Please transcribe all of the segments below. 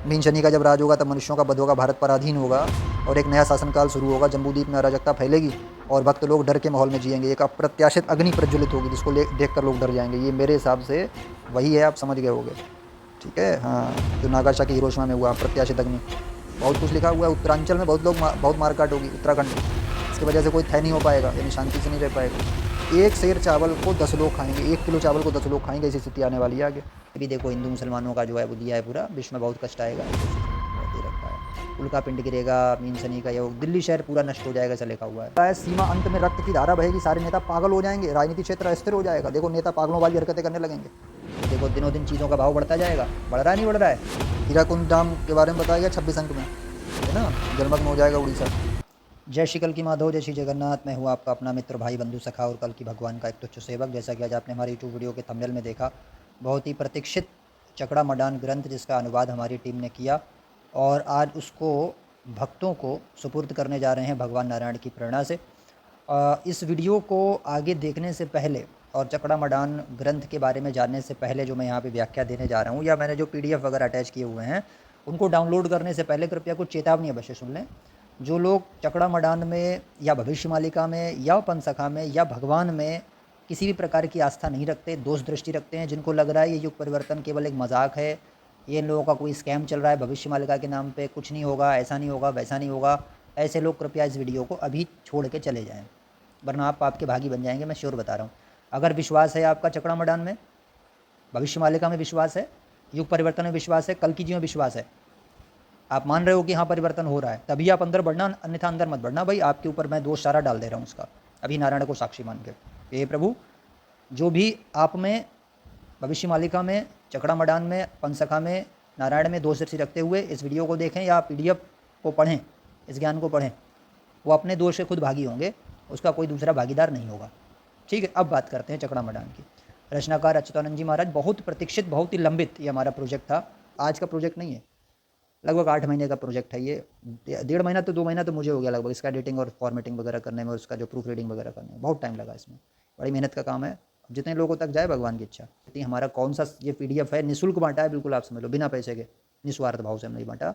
Mean Shani का जब राज होगा तब मनुष्यों का वध होगा, भारत पराधीन होगा और एक नया शासनकाल शुरू होगा। जम्बूद्वीप में अराजकता फैलेगी और भक्त लोग डर के माहौल में जिएंगे। एक अप्रत्याशित अग्नि प्रज्वलित होगी जिसको देख कर लोग डर जाएंगे। ये मेरे हिसाब से वही है, आप समझ गए होगे। ठीक है, हाँ, जो नागासाकी हिरोशिमा में हुआ अप्रत्याशित अग्नि। बहुत कुछ लिखा हुआ है। उत्तरांचल में बहुत लोग बहुत मारकाट होगी, उत्तराखंड में। इसकी वजह से कोई तय नहीं हो पाएगा, यानी शांति से नहीं रह पाएगा। एक सेर चावल को 10 लोग खाएंगे, 1 किलो चावल को 10 लोग खाएंगे, ऐसी स्थिति आने वाली है आगे। अभी देखो हिंदू मुसलमानों का जो है वो दिया है पूरा, विश्व में बहुत कष्ट आएगा, दे रखा है। उल्का पिंड गिरेगा, मीन शनि का योग, दिल्ली शहर पूरा नष्ट हो जाएगा, ऐसा लिखा हुआ है। सीमा अंत में रक्त की धारा बहेगी, सारे नेता पागल हो जाएंगे, राजनीति क्षेत्र अस्थिर हो जाएगा। देखो नेता पागलों वाली हरकतें करने लगेंगे। तो देखो दिनों दिन चीज़ों का भाव बढ़ता जाएगा, बढ़ रहा है नहीं बढ़ रहा है। हीराकुंड डैम के बारे में बताया गया 26 अंक में, है ना, जलमग्न हो जाएगा उड़ीसा। जय श्री कल की माधव, जय श्री जगन्नाथ। मैं हूँ आपका अपना मित्र, भाई, बंधु, सखा और कल की भगवान का एक तुच्छ सेवक। जैसा कि आज आपने हमारी यूट्यूब वीडियो के थंबनेल में देखा, बहुत ही प्रतीक्षित चकड़ा मडान ग्रंथ जिसका अनुवाद हमारी टीम ने किया और आज उसको भक्तों को सुपुर्द करने जा रहे हैं भगवान नारायण की प्रेरणा से। इस वीडियो को आगे देखने से पहले और चकड़ा मडान ग्रंथ के बारे में जानने से पहले जो मैं यहाँ पे व्याख्या देने जा रहा हूँ या मैंने जो PDF वगैरह अटैच किए हुए हैं उनको डाउनलोड करने से पहले कृपया कुछ चेतावनी अवश्य सुन लें। जो लोग चकड़ा मडान में या भविष्य मालिका में या पंचसखा में या भगवान में किसी भी प्रकार की आस्था नहीं रखते, दोष दृष्टि रखते हैं, जिनको लग रहा है ये युग परिवर्तन केवल एक मजाक है, ये इन लोगों का कोई स्कैम चल रहा है भविष्य मालिका के नाम पे, कुछ नहीं होगा, ऐसा नहीं होगा, वैसा नहीं होगा, ऐसे लोग कृपया इस वीडियो को अभी छोड़ के चले जाएँ, वरना आप पाप के भागी बन जाएंगे, मैं श्योर बता रहा हूँ। अगर विश्वास है आपका चकड़ा मडान में, भविष्य मालिका में विश्वास है, युग परिवर्तन में विश्वास है, कल की जी में विश्वास है, आप मान रहे हो कि हाँ परिवर्तन हो रहा है, तभी आप अंदर बढ़ना, अन्यथा अंदर मत बढ़ना। भाई आपके ऊपर मैं दोष सारा डाल दे रहा हूँ उसका, अभी नारायण को साक्षी मान के। हे प्रभु, जो भी आप में भविष्य मालिका में, चकड़ा मडान में, पंचसखा में, नारायण में दोष दृष्टि रखते हुए इस वीडियो को देखें या PDF को पढ़ें, इस ज्ञान को पढ़ें, वो अपने दोष से खुद भागी होंगे, उसका कोई दूसरा भागीदार नहीं होगा। ठीक है, अब बात करते हैं चकड़ा मडान की। रचनाकार अच्युतानंद जी महाराज, बहुत प्रतीक्षित, बहुत ही लंबित ये हमारा प्रोजेक्ट था। आज का प्रोजेक्ट नहीं है, लगभग 8 महीने का प्रोजेक्ट है ये। 1.5 महीना तो 2 महीना तो मुझे हो गया लगभग इसका एडिटिंग और फॉर्मेटिंग वगैरह करने में और उसका जो प्रूफ रीडिंग वगैरह करने में बहुत टाइम लगा इसमें, बड़ी मेहनत का काम है। जितने लोगों तक जाए भगवान की इच्छा। हमारा कौन सा ये PDF है, निःशुल्क बांटा है, बिल्कुल आप समझ लो, बिना पैसे के, निस्वार्थ भाव से हमने बांटा।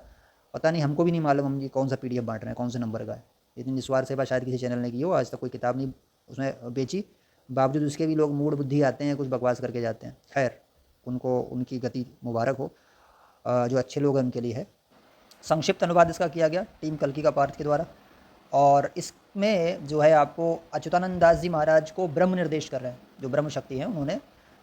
पता नहीं, हमको भी नहीं मालूम हम ये कौन सा PDF बांट रहे हैं, कौन से नंबर का है। इतनी निस्वार्थ सेवा शायद किसी चैनल ने की हो, आज तक कोई किताब नहीं उसमें बेची, बावजूद उसके भी लोग मूड बुद्धि आते हैं, कुछ बकवास करके जाते हैं। खैर, उनको उनकी गति मुबारक हो, जो अच्छे लोग हैं उनके लिए है। संक्षिप्त अनुवाद इसका किया गया टीम कल्की का पार्थ के द्वारा, और इसमें जो है आपको अच्युतानंद दास जी महाराज को ब्रह्म निर्देश कर रहे हैं, जो ब्रह्म शक्ति है उन्होंने,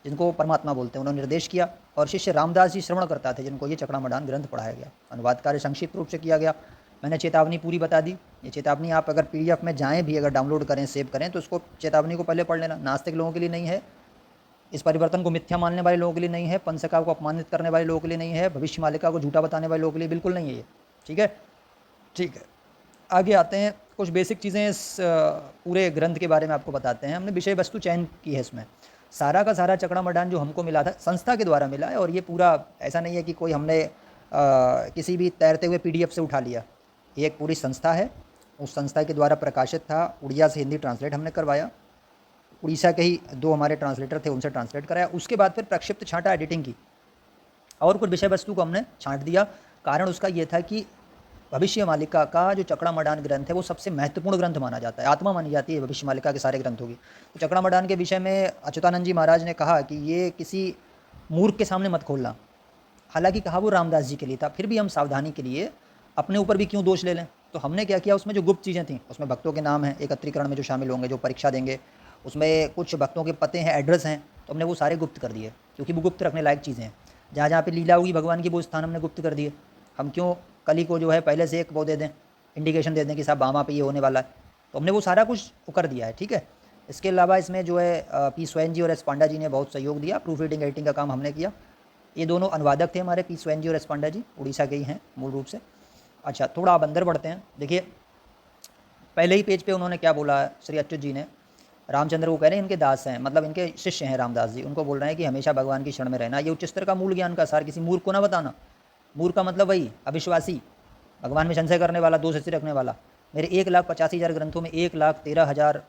जिनको परमात्मा बोलते हैं, उन्होंने निर्देश किया, और शिष्य रामदास जी श्रवण करता थे, जिनको ये चकड़ा मडान ग्रंथ पढ़ाया गया। अनुवाद कार्य संक्षिप्त रूप से किया गया। मैंने चेतावनी पूरी बता दी। ये चेतावनी आप अगर PDF में जाएँ भी, अगर डाउनलोड करें, सेव करें, तो उसको चेतावनी को पहले पढ़ लेना। नास्तिक लोगों के लिए नहीं है, इस परिवर्तन को मिथ्या मानने वाले लोगों के लिए नहीं है, पंचसखा को अपमानित करने वाले लोगों के लिए नहीं है, भविष्य मालिका को झूठा बताने वाले लोगों के लिए बिल्कुल नहीं है ये। ठीक है, ठीक है, आगे आते हैं। कुछ बेसिक चीज़ें इस पूरे ग्रंथ के बारे में आपको बताते हैं। हमने विषय वस्तु चयन की है इसमें। सारा का सारा चकड़ा मडान जो हमको मिला था संस्था के द्वारा मिला है, और ये पूरा ऐसा नहीं है कि कोई हमने किसी भी तैरते हुए PDF से उठा लिया। ये एक पूरी संस्था है, उस संस्था के द्वारा प्रकाशित था। उड़िया से हिंदी ट्रांसलेट हमने करवाया, उड़ीसा के ही 2 हमारे ट्रांसलेटर थे, उनसे ट्रांसलेट कराया। उसके बाद फिर प्रक्षिप्त छांटा, एडिटिंग की, और कुछ विषय वस्तु को हमने छांट दिया। कारण उसका ये था कि भविष्य मालिका का जो चकड़ा मडान ग्रंथ है वो सबसे महत्वपूर्ण ग्रंथ माना जाता है, आत्मा मानी जाती है भविष्य मालिका के सारे ग्रंथों की। तो चकड़ा मडान के विषय में अच्युतानंद जी महाराज ने कहा कि ये किसी मूर्ख के सामने मत खोलना। हालांकि कहा वो रामदास जी के लिए था, फिर भी हम सावधानी के लिए अपने ऊपर भी क्यों दोष ले लें। तो हमने क्या किया, उसमें जो गुप्त चीज़ें थीं, उसमें भक्तों के नाम हैं एकत्रीकरण में जो शामिल होंगे, जो परीक्षा देंगे, उसमें कुछ भक्तों के पते हैं, एड्रेस हैं, तो हमने वो सारे गुप्त कर दिए, क्योंकि वो गुप्त रखने लायक चीज़ें हैं। जहाँ जहाँ पे लीला होगी भगवान की, वो स्थान हमने गुप्त कर दिए। हम क्यों कली को जो है पहले से एक वो दे दें, इंडिकेशन दे दें कि साहब वहाँ पे ये होने वाला है, तो हमने वो सारा कुछ कर दिया है। ठीक है, इसके अलावा इसमें जो है P स्वयं जी और S पांडा जी ने बहुत सहयोग दिया। प्रूफ रीडिंग एडिटिंग का काम हमने किया। ये दोनों अनुवादक थे हमारे, P स्वयं जी और S पांडा जी, उड़ीसा के ही हैं मूल रूप से। अच्छा, थोड़ा आप अंदर बढ़ते हैं। देखिए पहले ही पेज पे उन्होंने क्या बोला है, श्री अच्युत जी ने रामचंद्र को कह रहे हैं इनके दास हैं, मतलब इनके शिष्य हैं रामदास जी, उनको बोल रहे हैं कि हमेशा भगवान की शरण में रहना। ये उच्च स्तर का मूल ज्ञान का सार किसी मूर्ख को ना बताना। मूर्ख का मतलब वही अविश्वासी, भगवान में संशय करने वाला, दोष रखने वाला। मेरे 1,85,000 ग्रंथों में 1,13,000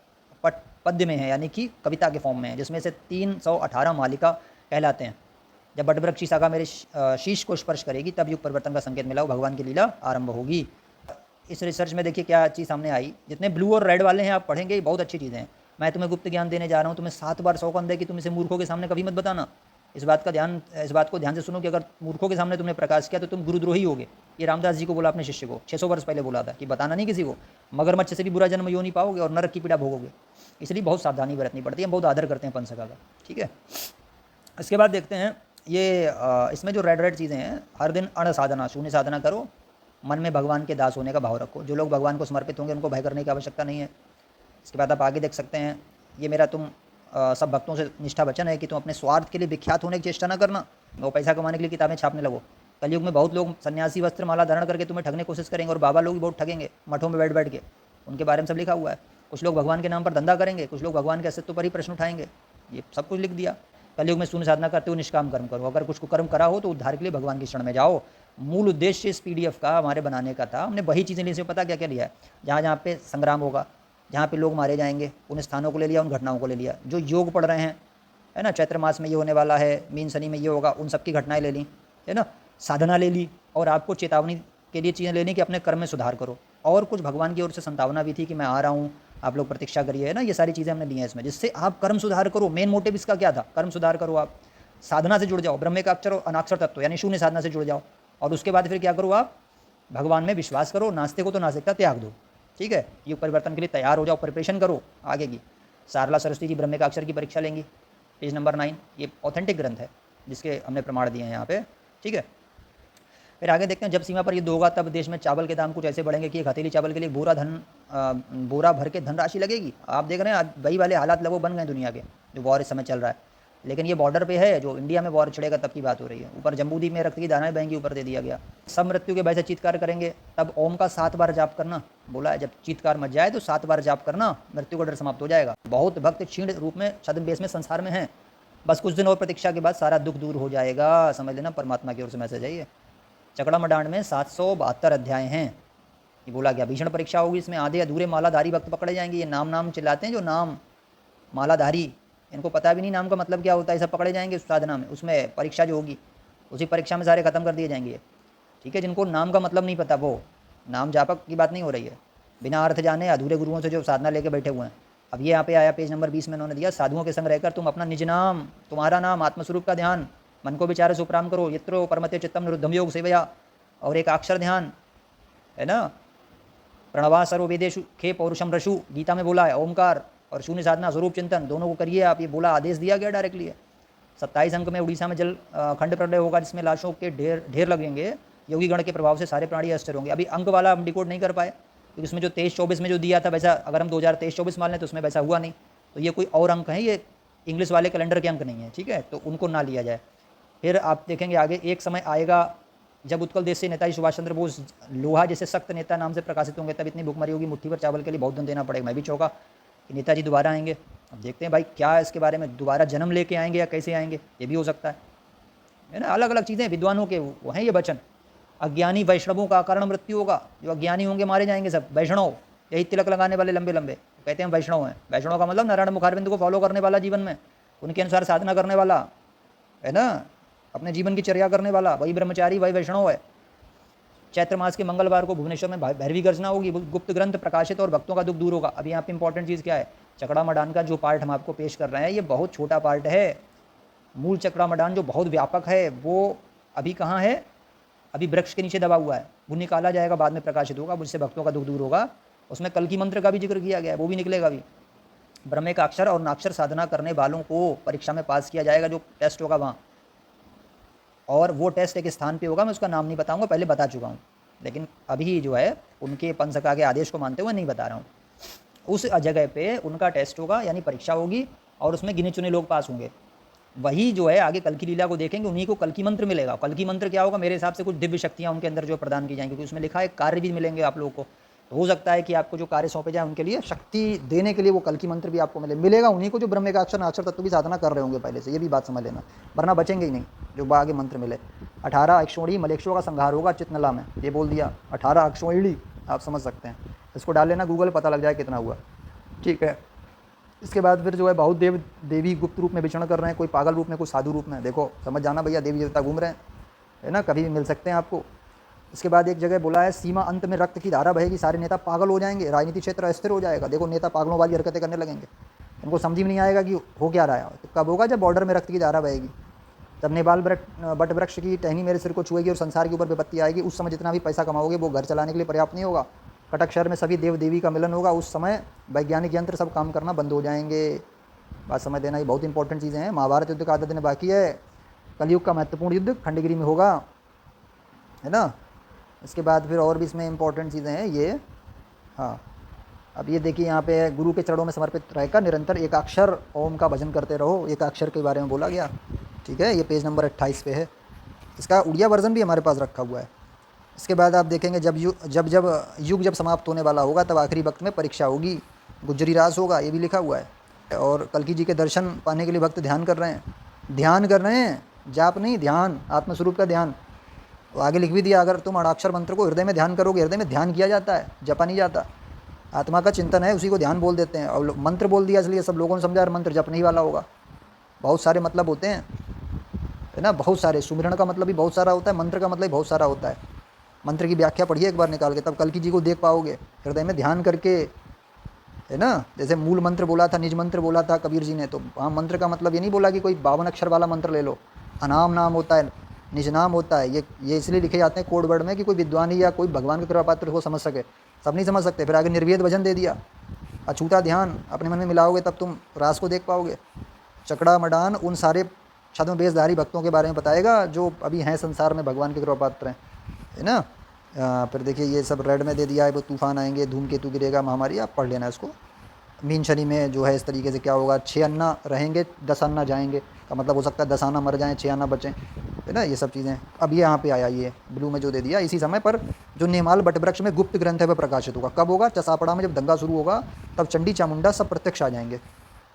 पद्य में है, यानी कि कविता के फॉर्म में है, जिसमें से 318 मालिका कहलाते हैं। जब बटवृक्ष की शाखा मेरे शीश को स्पर्श करेगी तब युग परिवर्तन का संकेत मिला, भगवान की लीला आरंभ होगी। इस रिसर्च में देखिए क्या चीज़ सामने आई, जितने ब्लू और रेड वाले हैं आप पढ़ेंगे, बहुत अच्छी चीज़ें हैं। मैं तुम्हें गुप्त ज्ञान देने जा रहा हूँ, तुम्हें 7 बार सौगंध है कि तुम इसे मूर्खों के सामने कभी मत बताना। इस बात को ध्यान से सुनो कि अगर मूर्खों के सामने तुमने प्रकाश किया तो तुम गुरुद्रोही होगे। ये रामदास जी को बोला अपने शिष्य को, 600 वर्ष पहले बोला था कि बताना नहीं किसी को। मगरमच्छ से भी बुरा जन्म योनि पाओगे और नरक की पीड़ा भोगोगे, इसलिए बहुत सावधानी बरतनी पड़ती है। हम बहुत आदर करते हैं पंचसखा का, ठीक है। इसके बाद देखते हैं ये इसमें जो रेड रेड चीज़ें हैं, हर दिन अण साधना, शून्य साधना करो, मन में भगवान के दास होने का भाव रखो। जो लोग भगवान को समर्पित होंगे उनको भय करने की आवश्यकता नहीं है। इसके बाद आप आगे देख सकते हैं, ये मेरा तुम सब भक्तों से निष्ठा वचन है कि तुम अपने स्वार्थ के लिए विख्यात होने की चेष्टा न करना, वो पैसा कमाने के लिए किताबें छापने लगो। कलयुग में बहुत लोग सन्यासी वस्त्र माला धारण करके तुम्हें ठगने की कोशिश करेंगे, और बाबा लोग भी बहुत ठगेंगे मठों में बैठ बैठ के, उनके बारे में सब लिखा हुआ है। कुछ लोग भगवान के नाम पर धंधा करेंगे, कुछ लोग भगवान के अस्तित्व पर ही प्रश्न उठाएंगे, ये सब कुछ लिख दिया। कलयुग में शून्य साधना करते हो, निष्काम कर्म करो। अगर कुछ को कर्म करा हो तो उद्धार के लिए भगवान की शरण में जाओ। मूल उद्देश्य इस PDF का हमारे बनाने का था, हमने वही चीज़ें ली से पता क्या क्या लिया है। जहाँ जहाँ पे संग्राम होगा, जहाँ पे लोग मारे जाएंगे, उन स्थानों को ले लिया, उन घटनाओं को ले लिया। जो योग पढ़ रहे हैं, है ना, चैत्र मास में ये होने वाला है, मीन शनि में ये होगा, उन सब की घटनाएं ले ली, है ना, साधना ले ली, और आपको चेतावनी के लिए चीज़ें लेनी कि अपने कर्म में सुधार करो। और कुछ भगवान की ओर से संतावना भी थी कि मैं आ रहा हूँ, आप लोग प्रतीक्षा करिए, है ना। ये सारी चीज़ें हमने ली हैं इसमें, जिससे आप कर्म सुधार करो। मेन मोटिव इसका क्या था, कर्म सुधार करो। आप साधना से जुड़ जाओ, ब्रह्म का अक्षर और अनाक्षर तत्व यानी शून्य साधना से जुड़ जाओ, और उसके बाद फिर क्या करो, आप भगवान में विश्वास करो, नास्तिक हो तो नास्तिकता त्याग दो, ठीक है। युग परिवर्तन के लिए तैयार हो जाओ, प्रिपरेशन करो आगे की। सारला सरस्वती जी ब्रह्म का अक्षर की परीक्षा लेंगी, पेज नंबर 9। ये ऑथेंटिक ग्रंथ है जिसके हमने प्रमाण दिए हैं यहाँ पे, ठीक है। फिर आगे देखते हैं, जब सीमा पर युद्ध होगा तब देश में चावल के दाम कुछ ऐसे बढ़ेंगे कि एक हथेली चावल के लिए बोरा भर के धनराशि लगेगी। आप देख रहे हैं वही वाले हालात लगभग बन गए दुनिया के, जो वॉर इस समय चल रहा है। लेकिन ये बॉर्डर पे है, जो इंडिया में वॉर छिड़ेगा तब की बात हो रही है। ऊपर जम्बूद्वीप में रक्त की धाराएं बहेंगी, ऊपर दे दिया गया। सब मृत्यु के भय से चीत्कार करेंगे, तब ओम का 7 बार जाप करना बोला है। जब चीत्कार मच जाए तो 7 बार जाप करना, मृत्यु का डर समाप्त हो जाएगा। बहुत भक्त क्षीण रूप में छद्म में संसार में हैं, बस कुछ दिन और प्रतीक्षा के बाद सारा दुख दूर हो जाएगा, समझ लेना। परमात्मा की ओर से मैसेज है ये। चकड़ा मडांड में 772 अध्याय हैं। ये बोला गया भीषण परीक्षा होगी, इसमें आधे अधूरे मालाधारी भक्त पकड़े जाएंगे। ये नाम चिल्लाते हैं जो नाम मालाधारी, इनको पता भी नहीं नाम का मतलब क्या होता है, सब पकड़े जाएंगे उस साधना में। उसमें परीक्षा जो होगी, उसी परीक्षा में सारे खत्म कर दिए जाएंगे, ठीक है। जिनको नाम का मतलब नहीं पता, वो नाम जापक की बात नहीं हो रही है, बिना अर्थ जाने अधूरे गुरुओं से जो साधना लेके बैठे हुए हैं। अब ये यहाँ पे आया पेज नंबर 20 में उन्होंने दिया, साधुओं के संग रहकर तुम अपना निज नाम, तुम्हारा नाम, आत्मस्वरूप का ध्यान, मन को विचार से उपराम करो, यत्रो परमत्य चित्तम निरुद्धम योग सेवया, और एक अक्षर ध्यान, है ना। प्रणवा सर्ववेदेषु खे पौरुषम रशु, गीता में बोला है ओमकार, और शून्य साधना स्वरूप चिंतन दोनों को करिए आप, ये बोला, आदेश दिया गया डायरेक्टली है। 27 अंक में उड़ीसा में जल खंड प्रलय होगा, जिसमें लाशों के ढेर लगेंगे, योगी गण के प्रभाव से सारे प्राणी अस्थिर होंगे। अभी अंक वाला हम डिकोड नहीं कर पाए, क्योंकि उसमें जो 23-24 में जो दिया था वैसा, अगर हम 2023-24 मान लें तो उसमें वैसा हुआ नहीं, तो ये कोई और अंक है, ये इंग्लिश वाले कैलेंडर के अंक नहीं है, ठीक है, तो उनको ना लिया जाए। फिर आप देखेंगे आगे, एक समय आएगा जब उत्कल देश से नेताजी सुभाष चंद्र बोस लोहा जैसे सख्त नेता नाम से प्रकाशित होंगे, तब इतनी भूखमरी होगी, मुट्ठी भर चावल के लिए बहुत धन देना पड़ेगा। मैं भी चौंका कि नेताजी दोबारा आएंगे। अब देखते हैं भाई क्या है इसके बारे में, दोबारा जन्म लेके आएंगे या कैसे आएंगे, ये भी हो सकता है ना। अलग अलग चीज़ें विद्वानों के वो हैं ये वचन। अज्ञानी वैष्णवों का कारण मृत्यु होगा, जो अज्ञानी होंगे मारे जाएंगे सब। वैष्णव यही तिलक लगाने वाले लंबे लंबे कहते हैं वैष्णव हैं। वैष्णव का मतलब नारायण मुखारबिंद को फॉलो करने वाला, जीवन में उनके अनुसार साधना करने वाला, है ना, अपने जीवन की चर्या करने वाला, वही ब्रह्मचारी, वही वैष्णव है। चैत्र मास के मंगलवार को भुवनेश्वर में भैरवी गर्जना होगी, गुप्त ग्रंथ प्रकाशित और भक्तों का दुख दूर होगा। अब यहाँ पे इंपॉर्टेंट चीज़ क्या है, चकड़ा मडान का जो पार्ट हम आपको पेश कर रहे हैं, ये बहुत छोटा पार्ट है। मूल चकड़ा मडान जो बहुत व्यापक है, वो अभी कहाँ है, अभी वृक्ष के नीचे दबा हुआ है, वो निकाला जाएगा, बाद में प्रकाशित होगा, उससे भक्तों का दुख दूर होगा। उसमें कल की मंत्र का भी जिक्र किया गया है, वो भी निकलेगा अभी। ब्रह्म का अक्षर और नाक्षर साधना करने वालों को परीक्षा में पास किया जाएगा, जो टेस्ट होगा वहाँ, और वो टेस्ट एक स्थान पे होगा, मैं उसका नाम नहीं बताऊंगा, पहले बता चुका हूँ, लेकिन अभी जो है उनके पंचसखा के आदेश को मानते हुए नहीं बता रहा हूँ। उस जगह पे उनका टेस्ट होगा, यानी परीक्षा होगी, और उसमें गिने चुने लोग पास होंगे। वही जो है आगे कल की लीला को देखेंगे, उन्हीं को कल की मंत्र मिलेगा। कल की मंत्र क्या होगा, मेरे हिसाब से कुछ दिव्य शक्तियाँ उनके अंदर जो प्रदान की जाएंगी, क्योंकि उसमें लिखा है कार्य भी मिलेंगे आप लोगों को। तो हो सकता है कि आपको जो कार्य सौंपे जाए उनके लिए शक्ति देने के लिए वो कल की मंत्र भी आपको मिलेगा उन्हीं को जो ब्रह्म का अक्षर अक्षर तत्व भी साधना कर रहे होंगे पहले से, ये भी बात समझ लेना, वरना बचेंगे ही नहीं जो आगे मंत्र मिले। 18 अक्षोणी मलेक्षों का संहार होगा चितनला में, ये बोल दिया। 18 अक्षोणी आप समझ सकते हैं, इसको डाल लेना गूगल, पता लग जाए कितना हुआ, ठीक है। इसके बाद फिर जो है बहुत देवी गुप्त रूप में विचरण कर रहे हैं, कोई पागल रूप में, कोई साधु रूप में। देखो समझ जाना भैया, देवी देवता घूम रहे हैं, है ना, कभी भी मिल सकते हैं आपको। इसके बाद एक जगह बोला है, सीमा अंत में रक्त की धारा बहेगी, सारे नेता पागल हो जाएंगे, राजनीति क्षेत्र अस्थिर हो जाएगा। देखो नेता पागलों वाली हरकतें करने लगेंगे, उनको समझ में नहीं आएगा कि हो क्या रहा है। तो कब होगा? जब बॉर्डर में रक्त की धारा बहेगी, जब नेपाल बट वृक्ष की टहनी मेरे सिर को छुएगी और संसार के ऊपर विपत्ति आएगी, उस समय जितना भी पैसा कमाओगे वो घर चलाने के लिए पर्याप्त नहीं होगा। कटक शहर में सभी देव देवी का मिलन होगा, उस समय वैज्ञानिक यंत्र सब काम करना बंद हो जाएंगे। बात समझ देना, ये बहुत इंपॉर्टेंट चीज़ें हैं। महाभारत युद्ध का आधा दिन बाकी है, कलयुग का महत्वपूर्ण युद्ध खंडगिरी में होगा, है ना। इसके बाद फिर और भी इसमें इंपॉर्टेंट चीज़ें हैं ये। हाँ, अब ये देखिए यहाँ पे गुरु के चरणों में समर्पित रहकर निरंतर एकाक्षर ओम का भजन करते रहो। एकाक्षर के बारे में बोला गया, ठीक है। ये पेज नंबर 28 पे है, इसका उड़िया वर्जन भी हमारे पास रखा हुआ है। इसके बाद आप देखेंगे जब युग समाप्त होने वाला होगा तब आखिरी वक्त में परीक्षा होगी, गुज्जरी रास होगा, ये भी लिखा हुआ है। और कल्कि जी के दर्शन पाने के लिए भक्त ध्यान कर रहे हैं, जाप नहीं, ध्यान, आत्मस्वरूप का ध्यान। तो आगे लिख भी दिया, अगर तुम अष्टाक्षर मंत्र को हृदय में ध्यान करोगे, हृदय में ध्यान किया जाता है, जपा नहीं जाता। आत्मा का चिंतन है, उसी को ध्यान बोल देते हैं। और मंत्र बोल दिया इसलिए सब लोगों ने समझा मंत्र जप नहीं वाला होगा। बहुत सारे मतलब होते हैं, है ना, बहुत सारे। सुमिरन का मतलब भी बहुत सारा होता है, मंत्र का मतलब भी बहुत सारा होता है। मंत्र की व्याख्या पढ़िए एक बार निकाल के, तब कल्कि जी को देख पाओगे हृदय में ध्यान करके, है ना। जैसे मूल मंत्र बोला था, निज मंत्र बोला था कबीर जी ने, तो वहाँ मंत्र का मतलब ये नहीं बोला कि कोई 52 अक्षर वाला मंत्र ले लो। अनाम नाम होता है, निज नाम होता है। ये इसलिए लिखे जाते हैं कोड वर्ड में कि कोई विद्वानी या कोई भगवान के कृपा पात्र को समझ सके, सब नहीं समझ सकते। फिर आगे निर्वेद भजन दे दिया, अछूता ध्यान अपने मन में मिलाओगे तब तुम रास को देख पाओगे। चकड़ा मडान उन सारे छद्म बेशधारी भक्तों के बारे में बताएगा जो अभी हैं संसार में, भगवान के कृपा पात्र हैं, है ना। फिर देखिए ये सब रेड में दे दिया है, वो तूफान आएंगे, धूमकेतु गिरेगा, महामारी, आप पढ़ लेना इसको। मीन शनि में जो है इस तरीके से क्या होगा, 6 अन्ना रहेंगे 10 अन्ना जाएंगे, का मतलब हो सकता है 10 आना मर जाएं, 6 आना बचें, है ना। ये सब चीज़ें अब ये यहाँ पे आया, ये ब्लू में जो दे दिया। इसी समय पर जो नेमाल बटवृक्ष में गुप्त ग्रंथ है वह प्रकाशित होगा। कब होगा? चसापड़ा में जब दंगा शुरू होगा तब चंडी चामुंडा सब प्रत्यक्ष आ जाएंगे।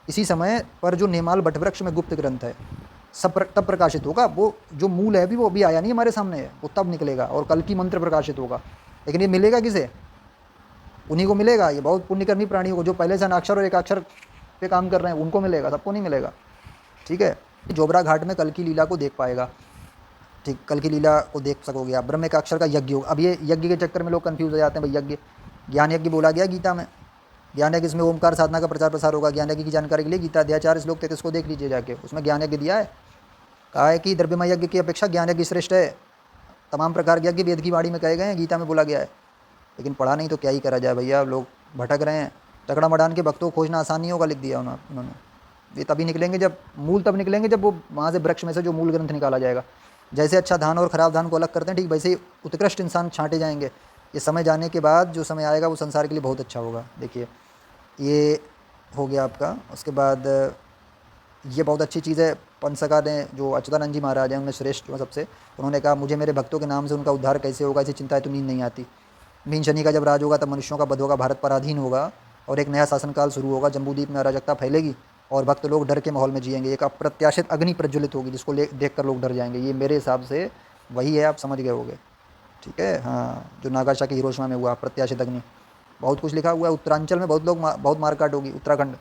इसी समय पर जो नेमाल बटवृक्ष में गुप्त ग्रंथ है सब तब प्रकाशित होगा। वो जो मूल है वो अभी आया नहीं हमारे सामने है, वो तब निकलेगा और कल की मंत्र प्रकाशित होगा। लेकिन ये मिलेगा किसे? उन्हीं को मिलेगा। ये बहुत पुण्यकर्मी प्राणियों को, जो पहले से अनाक्षर और एकाक्षर पे काम कर रहे हैं, उनको मिलेगा, सबको नहीं मिलेगा, ठीक है। जोबरा घाट में कल की लीला को देख पाएगा, ठीक, कल की लीला को देख सकोगे आप। ब्रह्म एकाक्षर का यज्ञ होगा। अब ये यज्ञ के चक्कर में लोग कन्फ्यूज हो जाते हैं। भाई यज्ञ, ज्ञान यज्ञ बोला गया गीता में, ज्ञान यज्ञ, इसमें ओमकार साधना का प्रचार प्रसार होगा। ज्ञान यज्ञ की जानकारी के लिए गीता अध्याय 4 श्लोक 33 को देख लीजिए जाके, उसमें ज्ञान यज्ञ दिया है। कहा है कि द्रव्यमय यज्ञ की अपेक्षा ज्ञान यज्ञ श्रेष्ठ है। तमाम प्रकार के यज्ञ वेद की वाणी में कहे गए हैं, गीता में बोला गया है। लेकिन पढ़ा नहीं तो क्या ही करा जाए भैया, लोग भटक रहे हैं। चकड़ा मडान के भक्तों को खोजना आसान नहीं होगा, लिख दिया उन्होंने। ये तभी निकलेंगे जब मूल, तब निकलेंगे जब वो वहाँ से वृक्ष में से जो मूल ग्रंथ निकाला जाएगा। जैसे अच्छा धान और ख़राब धान को अलग करते हैं, ठीक वैसे ही उत्कृष्ट इंसान छांटे जाएंगे। ये समय जाने के बाद जो समय आएगा वो संसार के लिए बहुत अच्छा होगा। देखिए ये हो गया आपका। उसके बाद ये बहुत अच्छी चीज़ है, पंचसखा ने, जो अच्युतानंद जी महाराज हैं, उन्होंने श्रेष्ठ सबसे, उन्होंने कहा मुझे मेरे भक्तों के नाम से उनका उद्धार कैसे होगा, ऐसी चिंता है तो नींद नहीं आती। मीन शनि का जब राज होगा तब मनुष्यों का वध होगा, भारत पराधीन होगा और एक नया शासनकाल शुरू होगा। जम्बूद्वीप में अराजकता फैलेगी और भक्त लोग डर के माहौल में जिएंगे। एक अप्रत्याशित अग्नि प्रज्वलित होगी जिसको देख कर लोग डर जाएंगे। ये मेरे हिसाब से वही है, आप समझ गए होंगे, ठीक है। हाँ, जो नागासाकी हिरोशिमा में हुआ, प्रत्याशित अग्नि। बहुत कुछ लिखा हुआ है। उत्तरांचल में बहुत मारकाट होगी, उत्तराखंड,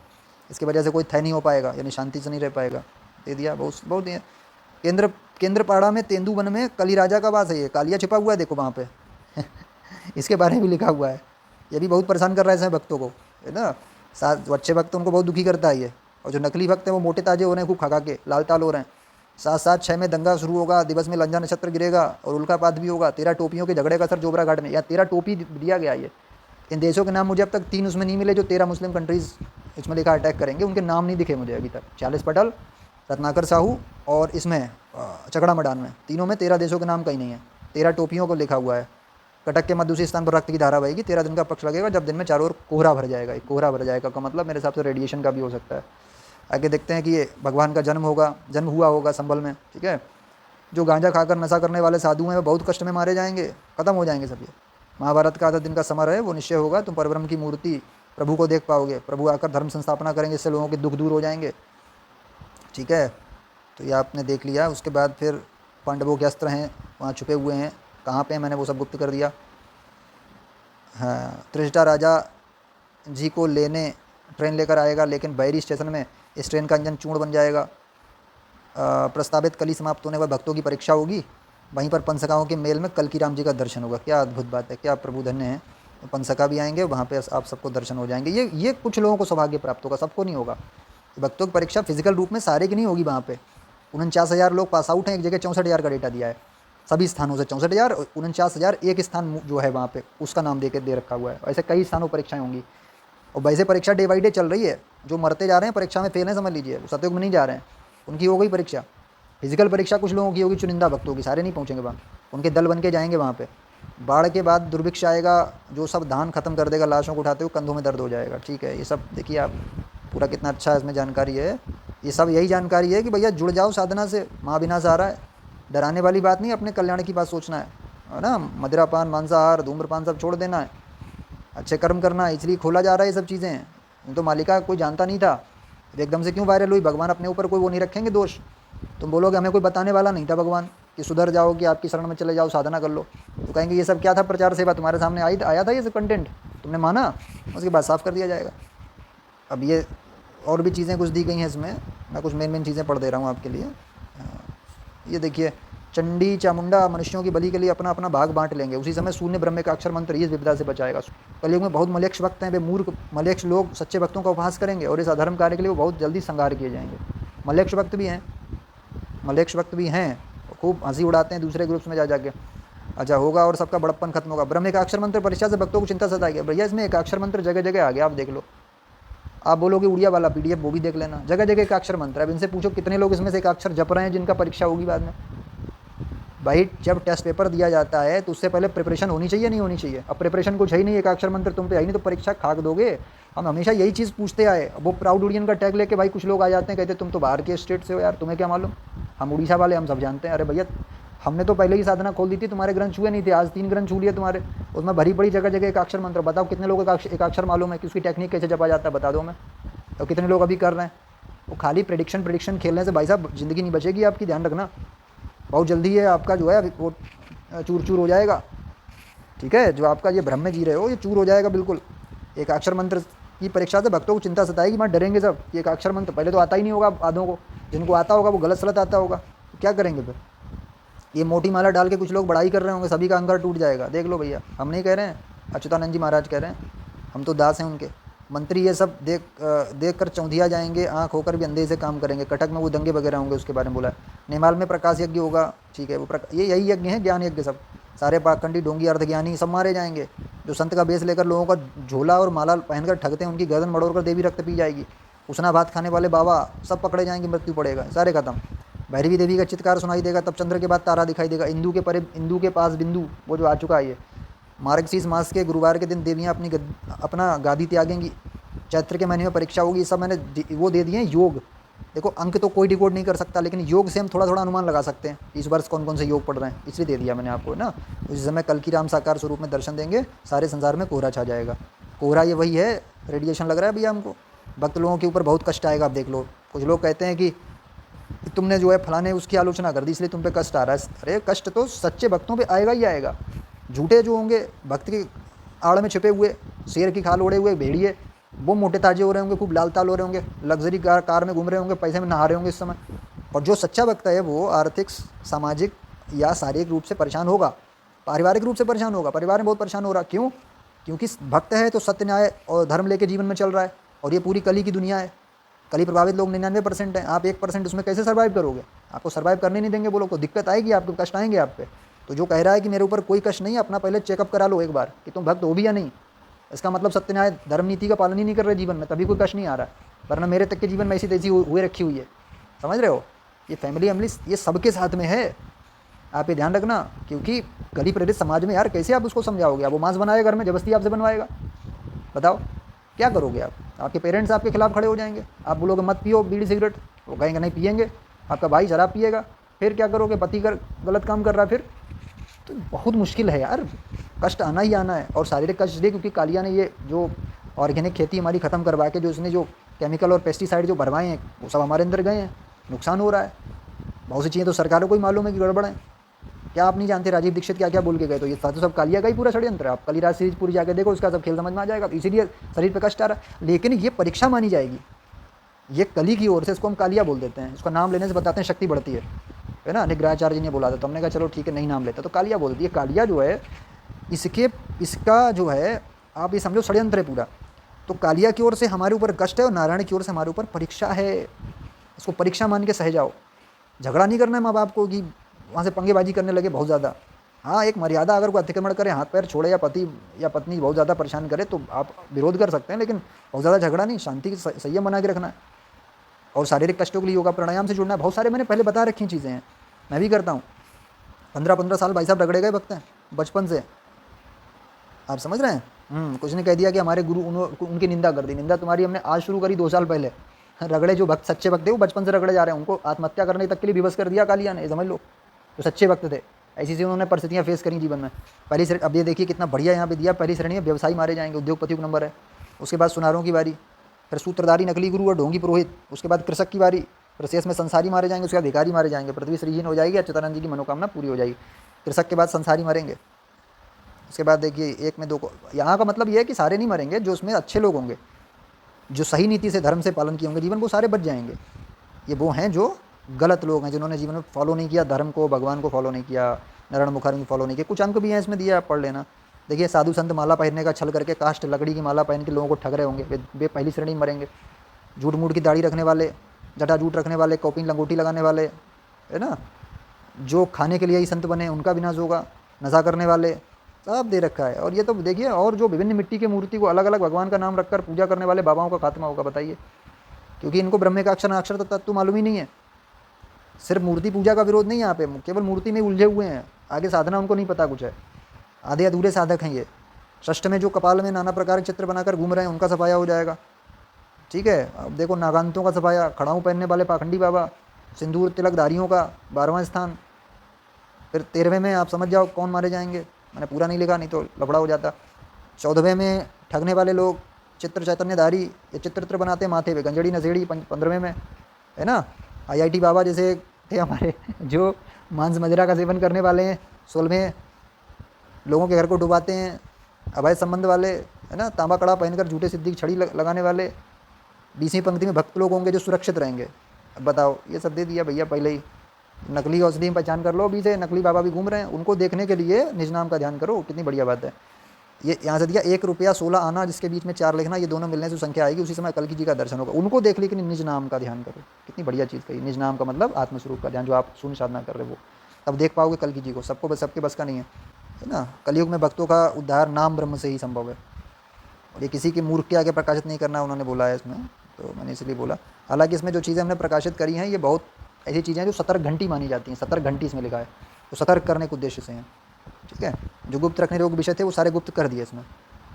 इसकी वजह से कोई तय नहीं हो पाएगा, यानी शांति से नहीं रह पाएगा। दे दिया बहुत ही। केंद्रपाड़ा में तेंदुवन में कली राजा का वास है। ये कालिया छिपा हुआ है, देखो वहाँ पे इसके बारे में भी लिखा हुआ है। ये भी बहुत परेशान कर रहा है भक्तों को, है ना। साथ अच्छे भक्त उनको बहुत दुखी करता है ये, और जो नकली भक्त हैं वो मोटे ताजे हो रहे हैं, खूब खा के लाल ताल हो रहे हैं। 7-7-6 में दंगा शुरू होगा, दिवस में लंजा नक्षत्र गिरेगा और उल्कापात भी होगा। 13 टोपियों के झगड़े का असर जोबरा घाट में, या 13 टोपी दिया गया। ये इन देशों के नाम मुझे अब तक 3 उसमें नहीं मिले जो 13 मुस्लिम कंट्रीज़ इसमें लिखा अटैक करेंगे, उनके नाम नहीं दिखे मुझे अभी तक। 40 पटल, रत्नाकर साहू और इसमें चकड़ा मडान में, तीनों में 13 देशों के नाम कहीं नहीं है। 13 टोपियों को लिखा हुआ है। कटक के मध्य स्थान पर रक्त की धारा बहेगी। 13 दिन का पक्ष लगेगा जब दिन में चारों ओर कोहरा भर जाएगा। कोहरा भर जाएगा का मतलब मेरे हिसाब से रेडिएशन का भी हो सकता है। आगे देखते हैं कि ये भगवान का जन्म हुआ होगा संभल में, ठीक है। जो गांजा खाकर नशा करने वाले साधु हैं वो बहुत कष्ट में मारे जाएंगे, खत्म हो जाएंगे सब ये। महाभारत का आधा दिन का समर है, वो निश्चय होगा। तुम परब्रह्म की मूर्ति प्रभु को देख पाओगे। प्रभु आकर धर्म संस्थापना करेंगे, इससे लोगों के दुख दूर हो जाएंगे, ठीक है। तो ये आपने देख लिया। उसके बाद फिर पांडवों के अस्त्र हैं वहाँ छुपे हुए हैं, कहाँ पे मैंने वो सब गुप्त कर दिया। हाँ, त्रिजटा राजा जी को लेने ट्रेन लेकर आएगा, लेकिन बहरी स्टेशन में इस ट्रेन का इंजन चूर्ण बन जाएगा। प्रस्तावित कली समाप्त होने के बाद भक्तों की परीक्षा होगी, वहीं पर पंचसखाओं के मेल में कल्की राम जी का दर्शन होगा। क्या अद्भुत बात है, क्या प्रभु धन्य है। तो पंचसखा भी आएंगे, वहाँ पे आप सबको दर्शन हो जाएंगे। ये कुछ लोगों को सौभाग्य प्राप्त होगा, सबको नहीं होगा। भक्तों की परीक्षा फिजिकल रूप में सारे की नहीं होगी। वहाँ पे 49,000 लोग पास आउट हैं, एक जगह 64,000 का डेटा दिया है, सभी स्थानों से 64,000, 49,000 एक स्थान जो है वहाँ पे उसका नाम दे रखा हुआ है। ऐसे कई स्थानों परीक्षाएं होंगी, और वैसे परीक्षा डे बाई डे चल रही है। जो मरते जा रहे हैं परीक्षा में फेल हैं, समझ लीजिए, वो सतयुग में नहीं जा रहे हैं, उनकी हो गई परीक्षा। फिजिकल परीक्षा कुछ लोगों की होगी, चुनिंदा भक्तों की, सारे नहीं पहुँचेंगे वहाँ, उनके दल बन के जाएंगे वहाँ पे। बाढ़ के बाद दुर्भिक्ष आएगा, जो सब धान खत्म कर देगा, लाशों को उठाते हुए कंधों में दर्द हो जाएगा। ठीक है, ये सब देखिए आप, पूरा कितना अच्छा इसमें जानकारी है। ये सब यही जानकारी है कि भैया जुड़ जाओ साधना से, महाविनाश आ रहा है। डराने वाली बात नहीं, अपने कल्याण की बात सोचना है ना। मदिरापान, मांसाहार, धूम्रपान सब छोड़ देना है, अच्छे कर्म करना है, इसलिए खोला जा रहा है ये सब चीज़ें। तो मालिका कोई जानता नहीं था, एकदम से क्यों वायरल हुई। भगवान अपने ऊपर कोई वो नहीं रखेंगे दोष। तुम बोलोगे हमें कोई बताने वाला नहीं था भगवान कि सुधर जाओ, कि आपकी शरण में चले जाओ, साधना कर लो, तो कहेंगे ये सब क्या था, प्रचार सेवा, तुम्हारे सामने आया था ये सब कंटेंट, तुमने माना, उसके बाद साफ़ कर दिया जाएगा। अब ये और भी चीज़ें कुछ दी गई हैं इसमें, मैं कुछ मेन चीज़ें पढ़ दे रहा हूँ आपके लिए। ये देखिए, चंडी चामुंडा मनुष्यों की बलि के लिए अपना अपना भाग बांट लेंगे, उसी समय शून्य ब्रह्म का अक्षर मंत्र इस विपदा से बचाएगा। कलयुग में बहुत मलेच्छ भक्त हैं, वे मूर्ख मलेच्छ लोग सच्चे भक्तों का उपहास करेंगे, और इस अधर्म कार्य के लिए वो बहुत जल्दी संहार किए जाएंगे। मलेच्छ भक्त भी हैं, खूब हंसी उड़ाते हैं दूसरे ग्रुप्स में जा जाके। अच्छा होगा और सबका बड़प्पन खत्म होगा। ब्रह्म का अक्षर मंत्र परीक्षा से भक्तों को चिंता सताएगी। भैया इसमें एक अक्षर मंत्र जगह जगह आ गया, आप देख लो। आप बोलोगे उड़िया वाला PDF वो भी देख लेना, जगह जगह एक अक्षर मंत्र है। अब इनसे पूछो कितने लोग इसमें से एक अक्षर जप रहे हैं जिनका परीक्षा होगी बाद में। भाई जब टेस्ट पेपर दिया जाता है तो उससे पहले प्रिपरेशन होनी चाहिए, नहीं होनी चाहिए। अब प्रिपरेशन कुछ है ही नहीं, एक अक्षर मंत्र तुम पे है ही नहीं, तो परीक्षा खाक दोगे। हम हमेशा यही चीज़ पूछते आए। वो प्राउड उड़ियन का टैग लेके भाई कुछ लोग आ जाते हैं, कहते तुम तो बाहर के स्टेट से हो यार, तुम्हें क्या मालूम, हम उड़ीसा वाले, हम सब जानते हैं। अरे भैया हमने तो पहले ही साधना खोल दी थी, तुम्हारे ग्रंथ छुए नहीं थे, आज 3 ग्रंथ छू लिए तुम्हारे, उसमें भरी पड़ी जगह जगह एक अक्षर मंत्र। बताओ कितने लोगों का एक अक्षर मालूम है कि उसकी टेक्निक कैसे जपा जाता है, बता दो मैं। और कितने लोग अभी कर रहे हैं। वो खाली प्रेडिक्शन खेलने से भाई साहब ज़िंदगी नहीं बचेगी आपकी, ध्यान रखना। बहुत जल्दी है आपका जो है वो चूर चूर हो जाएगा। ठीक है, जो आपका ये भ्रम में जी रहे हो ये चूर हो जाएगा बिल्कुल। एक अक्षर मंत्र की परीक्षा से भक्तों को चिंता सताएगी, मत डरेंगे सब कि एक अक्षर मंत्र पहले तो आता ही नहीं होगा आधों को, जिनको आता होगा वो गलत सलत आता होगा, तो क्या करेंगे फिर। ये मोटी माला डाल के कुछ लोग बड़ाई कर रहे होंगे, सभी का अंगर टूट जाएगा। देख लो भैया, हम नहीं कह रहे हैं, अच्युतानंद जी महाराज कह रहे हैं, हम तो दास हैं उनके। मंत्री ये सब देख कर चौंधिया जाएंगे, आँख होकर भी अंधे से काम करेंगे। कटक में वो दंगे वगैरह होंगे, उसके बारे में बोला है। नेमाल में प्रकाश यज्ञ होगा, ठीक है, वो ये यही यज्ञ है, ज्ञान यज्ञ। सब सारे पाखंडी ढोंगी अर्धज्ञानी सब मारे जाएंगे। जो संत का बेस लेकर लोगों का झोला और माला पहनकर ठगते हैं, उनकी गर्दन मड़ोड़ कर देवी रक्त पी जाएगी। उसना भात खाने वाले बाबा सब पकड़े जाएंगे, मृत्यु पड़ेगा, सारे खत्म। भैरवी देवी का चित्कार सुनाई देगा, तब चंद्र के बाद तारा दिखाई देगा। इंदू के पास बिंदु, वो जो आ चुका है। ये मार्गशीर्ष मास के गुरुवार के दिन देवियाँ अपना गादी त्यागेंगी। चैत्र के महीने में परीक्षा होगी। ये सब मैंने वो दे दिए हैं योग। देखो अंक तो कोई डिकोड नहीं कर सकता, लेकिन योग से हम थोड़ा थोड़ा अनुमान लगा सकते हैं इस वर्ष कौन कौन से योग पढ़ रहे हैं, इसलिए दे दिया मैंने आपको ना। उस समय कल की राम साकार स्वरूप में दर्शन देंगे, सारे संसार में कोहरा छा जाएगा। कोहरा ये वही है, रेडिएशन लग रहा है भैया हमको। भक्त लोगों के ऊपर बहुत कष्ट आएगा, आप देख लो। कुछ लोग कहते हैं कि तुमने जो है फलाने उसकी आलोचना कर दी इसलिए तुम पे कष्ट आ रहा है। अरे कष्ट तो सच्चे भक्तों पे आएगा ही आएगा। झूठे जो होंगे, भक्त की आड़ में छिपे हुए, शेर की खाल ओढ़े हुए भेड़िए, वो मोटे ताजे हो रहे होंगे, खूब लाल ताल हो रहे होंगे, लग्जरी कार में घूम रहे होंगे, पैसे में नहा रहे होंगे इस समय। और जो सच्चा भक्त है वो आर्थिक, सामाजिक या शारीरिक रूप से परेशान होगा, पारिवारिक रूप से परेशान होगा। परिवार में बहुत परेशान हो रहा, क्यों? क्योंकि भक्त है तो सत्य, न्याय और धर्म लेके जीवन में चल रहा है। और ये पूरी कली की दुनिया है। कली प्रभावित लोग 99% हैं, आप 1% उसमें कैसे सर्वाइव करोगे? आपको सर्वाइव करने नहीं देंगे वो लोग, तो दिक्कत आएगी, आपको कष्ट आएंगे आप पे। तो जो कह रहा है कि मेरे ऊपर कोई कष्ट नहीं है, अपना पहले चेकअप करा लो एक बार कि तुम भक्त हो भी या नहीं। इसका मतलब सत्य, न्याय, धर्म नीति का पालन ही नहीं कर रहे जीवन में, तभी कोई कष्ट नहीं आ रहा है। वरना मेरे तक के जीवन में ऐसी तैसी हुए रखी हुई है, समझ रहे हो। ये फैमिली ये सबके साथ में है, आप ये ध्यान रखना। क्योंकि गली प्रेरित समाज में यार कैसे आप उसको समझाओगे? वो मांस बनाएगा घर में, जबरदस्ती आपसे बनवाएगा, बताओ क्या करोगे आप? आपके पेरेंट्स आपके खिलाफ खड़े हो जाएंगे। आप बोलोगे मत पियो बीड़ी सिगरेट, वो कहेंगे नहीं पियेंगे। आपका भाई शराब पिएगा, फिर क्या करोगे? पति गलत काम कर रहा है, फिर तो बहुत मुश्किल है यार। कष्ट आना ही आना है। और शारीरिक कष्ट इसलिए क्योंकि कालिया ने ये जो ऑर्गेनिक खेती हमारी ख़त्म करवा के जो इसने जो केमिकल और पेस्टिसाइड जो भरवाए हैं वो सब हमारे अंदर गए हैं, नुकसान हो रहा है। बहुत सी चीज़ें तो सरकारों को ही मालूम है कि गड़बड़ है। क्या आप नहीं जानते राजीव दीक्षित क्या क्या बोल के गए? तो ये तो सब कालिया का ही पूरा षड्यंत्र है। आप कलिराज सीरीज पूरी जाके देखो, उसका सब खेल समझ में आ जाएगा। इसीलिए शरीर पे कष्ट आ रहा है, लेकिन ये परीक्षा मानी जाएगी। ये कली की ओर से, इसको हम कालिया बोल देते हैं। इसका नाम लेने से बताते हैं शक्ति बढ़ती है ना। निग्रहाचार्य जी ने बोला था, तो हमने कहा चलो ठीक है, नहीं नाम लेते, तो कालिया बोल दिए। कालिया जो है इसका जो है, आप ये समझो षड्यंत्र है पूरा। तो कालिया की ओर से हमारे ऊपर कष्ट है और नारायण की ओर से हमारे ऊपर परीक्षा है। इसको परीक्षा मान के सह जाओ। झगड़ा नहीं करना है माँ बाप को कि वहाँ से पंगेबाजी करने लगे बहुत ज़्यादा। हाँ, एक मर्यादा, अगर कोई अतिक्रमण करे, हाथ पैर छोड़े, या पति या पत्नी बहुत ज़्यादा परेशान करे, तो आप विरोध कर सकते हैं, लेकिन बहुत ज़्यादा झगड़ा नहीं, शांति संयम बना के रखना है। और शारीरिक कष्टों के लिए योगा प्राणायाम से जुड़ना है। बहुत सारे मैंने पहले बता रखी चीज़ें हैं, मैं भी करता हूँ। 15-15 साल भाई साहब रगड़े गए भक्त हैं बचपन से, आप समझ रहे हैं। कुछ ने कह दिया कि हमारे गुरु, उनकी निंदा कर दी। निंदा तुम्हारी हमने आज शुरू करी 2 साल पहले। रगड़े जो भक्त, सच्चे भक्त थे, वो बचपन से रगड़े जा रहे हैं, उनको आत्महत्या करने तक के लिए विवश कर दिया कालिया ने, समझ लो। जो सच्चे भक्त थे, ऐसी से उन्होंने परिस्थितियाँ फेस करी जीवन में। पहली श्रेणी, अब ये देखिए कितना बढ़िया यहाँ पे दिया, पहली श्रेणी में व्यवसायी मारे जाएंगे, उद्योगपतियों का नंबर है। उसके बाद सुनारों की बारी, फिर सूत्रधारी नकली गुरु और ढोंगी पुरोहित। उसके बाद कृषक की बारी, फिर शेष में संसारी मारे जाएंगे। उसके बाद भिखारी मारे जाएंगे। पृथ्वी सृजन हो जाएगी, अच्युतानंद जी की मनोकामना पूरी हो जाएगी। कृषक के बाद संसारी मरेंगे। उसके बाद देखिए 1 में 2 को, यहाँ का मतलब ये है कि सारे नहीं मरेंगे, जो उसमें अच्छे लोग होंगे, जो सही नीति से, धर्म से पालन किए होंगे जीवन, वो सारे बच जाएंगे। ये वो हैं जो गलत लोग हैं, जिन्होंने जीवन में फॉलो नहीं किया, धर्म को, भगवान को फॉलो नहीं किया, नारायण मुखार्जी को फॉलो नहीं किया। कुछ अंक भी हैं इसमें दिया, आप पढ़ लेना। देखिए साधु संत माला पहनने का छल करके, काष्ठ लकड़ी की माला पहन के लोगों को ठग रहे होंगे, वे पहली श्रेणी में मरेंगे। झूठ मूठ की दाढ़ी रखने वाले, जटा जूट रखने वाले, कॉपी लंगोटी लगाने वाले, है ना, जो खाने के लिए ही संत बने, उनका विनाश होगा। नशा करने वाले, सब दे रखा है। और ये तो देखिए, और जो विभिन्न मिट्टी की मूर्ति को अलग अलग भगवान का नाम रखकर पूजा करने वाले बाबाओं का खात्मा होगा, बताइए। क्योंकि इनको ब्रह्म का अक्षर तो तत्व मालूम ही नहीं है। सिर्फ मूर्ति पूजा का विरोध नहीं है यहाँ पे, केवल मूर्ति में उलझे हुए हैं, आगे साधना उनको नहीं पता कुछ है। आधे अधूरे साधक हैं ये। षष्ठ में जो कपाल में नाना प्रकार के चित्र बनाकर घूम रहे हैं, उनका सफाया हो जाएगा, ठीक है। अब देखो नागांतों का सफाया, खड़ाऊ पहनने वाले पाखंडी बाबा, सिंदूर तिलकधारियों का 12वां स्थान। फिर 13वें में आप समझ जाओ कौन मारे जाएंगे, मैंने पूरा नहीं लिखा, नहीं तो लफड़ा हो जाता। 14वें में ठगने वाले लोग, चित्र चैतन्यधारी, ये चित्र बनाते माथे पे, गंजड़ी नशेड़ी 15वें में, है ना। IIT बाबा जैसे थे हमारे जो मांस मदिरा का सेवन करने वाले हैं। 16वें लोगों के घर को डुबाते हैं, अवैध संबंध वाले, है ना। तांबा कड़ा पहनकर झूठे सिद्धि की छड़ी लगाने वाले। 20वीं पंक्ति में भक्त लोग होंगे जो सुरक्षित रहेंगे। अब बताओ, ये सब दे दिया भैया पहले ही। नकली औषधि में पहचान कर लो, अभी से नकली बाबा भी घूम रहे हैं, उनको देखने के लिए निज नाम का ध्यान करो, कितनी बढ़िया बात है। ये यहाँ से दिया 1 रुपया 16 आना, जिसके बीच में 4 लिखना, ये दोनों मिलने से संख्या आएगी, उसी समय कल्कि जी का दर्शन होगा। उनको देख, लेकिन निज नाम का ध्यान करो, कितनी बढ़िया चीज़ कही। निज नाम का मतलब आत्मस्वरूप का ध्यान, जो आप शून्य साधना कर रहे हो, तब देख पाओगे कल्कि जी को। सबके बस का नहीं है ना। कलयुग में भक्तों का उद्धार नाम ब्रह्म से ही संभव है, और ये किसी की मूर्ख के आगे प्रकाशित नहीं करना, उन्होंने बोला है इसमें, तो मैंने इसलिए बोला। हालांकि इसमें जो चीज़ें हमने प्रकाशित करी हैं, ये बहुत ऐसी चीज़ें हैं जो सतर्क घंटी मानी जाती हैं। सतर्क घंटी इसमें लिखा है, तो सतर्क करने के उद्देश्य से हैं, ठीक है। जो गुप्त रखने योग्य विषय थे वो सारे गुप्त कर दिए इसमें।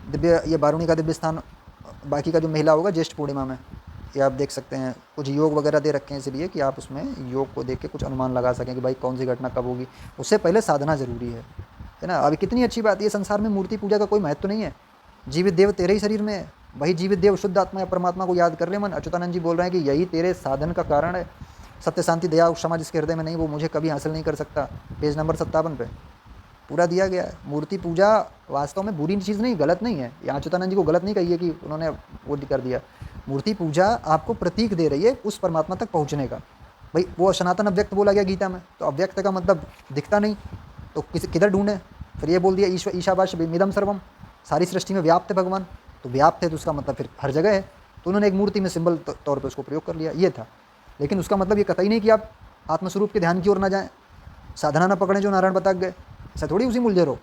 दिव्य, ये 12वीं का दिव्य स्थान, बाकी का जो महिला होगा ज्येष्ठ पूर्णिमा में, ये आप देख सकते हैं। कुछ योग वगैरह दे रखे हैं इसलिए कि आप उसमें योग को देख के कुछ अनुमान लगा सकें कि भाई कौन सी घटना कब होगी। उससे पहले साधना जरूरी है ना। अभी कितनी अच्छी बात है, संसार में मूर्ति पूजा का कोई महत्व नहीं है। जीवित देव तेरे ही शरीर में है, वही जीवित देव शुद्ध आत्मा या परमात्मा को याद कर ले मन। अच्युतानंद जी बोल रहे हैं कि यही तेरे साधन का कारण है। सत्य शांति दया और क्षमा जिसके हृदय में नहीं, वो मुझे कभी हासिल नहीं कर सकता। पेज नंबर 57 पे पूरा दिया गया है। मूर्ति पूजा वास्तव में बुरी चीज़ नहीं, गलत नहीं है। यहाँ अच्युतानंद जी को गलत नहीं कही है कि उन्होंने वो कर दिया। मूर्ति पूजा आपको प्रतीक दे रही है उस परमात्मा तक पहुँचने का। भाई वो सनातन अव्यक्त बोला गया गीता में, तो अव्यक्त का मतलब दिखता नहीं, तो किधर ढूंढे। फिर ये बोल दिया ईशावाश मिदम सर्वम, सारी सृष्टि में व्याप्त है भगवान, तो व्याप्त है तो उसका मतलब फिर हर जगह है। तो उन्होंने एक मूर्ति में सिंबल तौर पर उसको प्रयोग कर लिया, ये था। लेकिन उसका मतलब ये कतई नहीं कि आप आत्मस्वरूप के ध्यान की ओर ना जाएं, साधना ना पकड़ें जो नारायण बता गए, ऐसा थोड़ी उसी मुलझे रहो।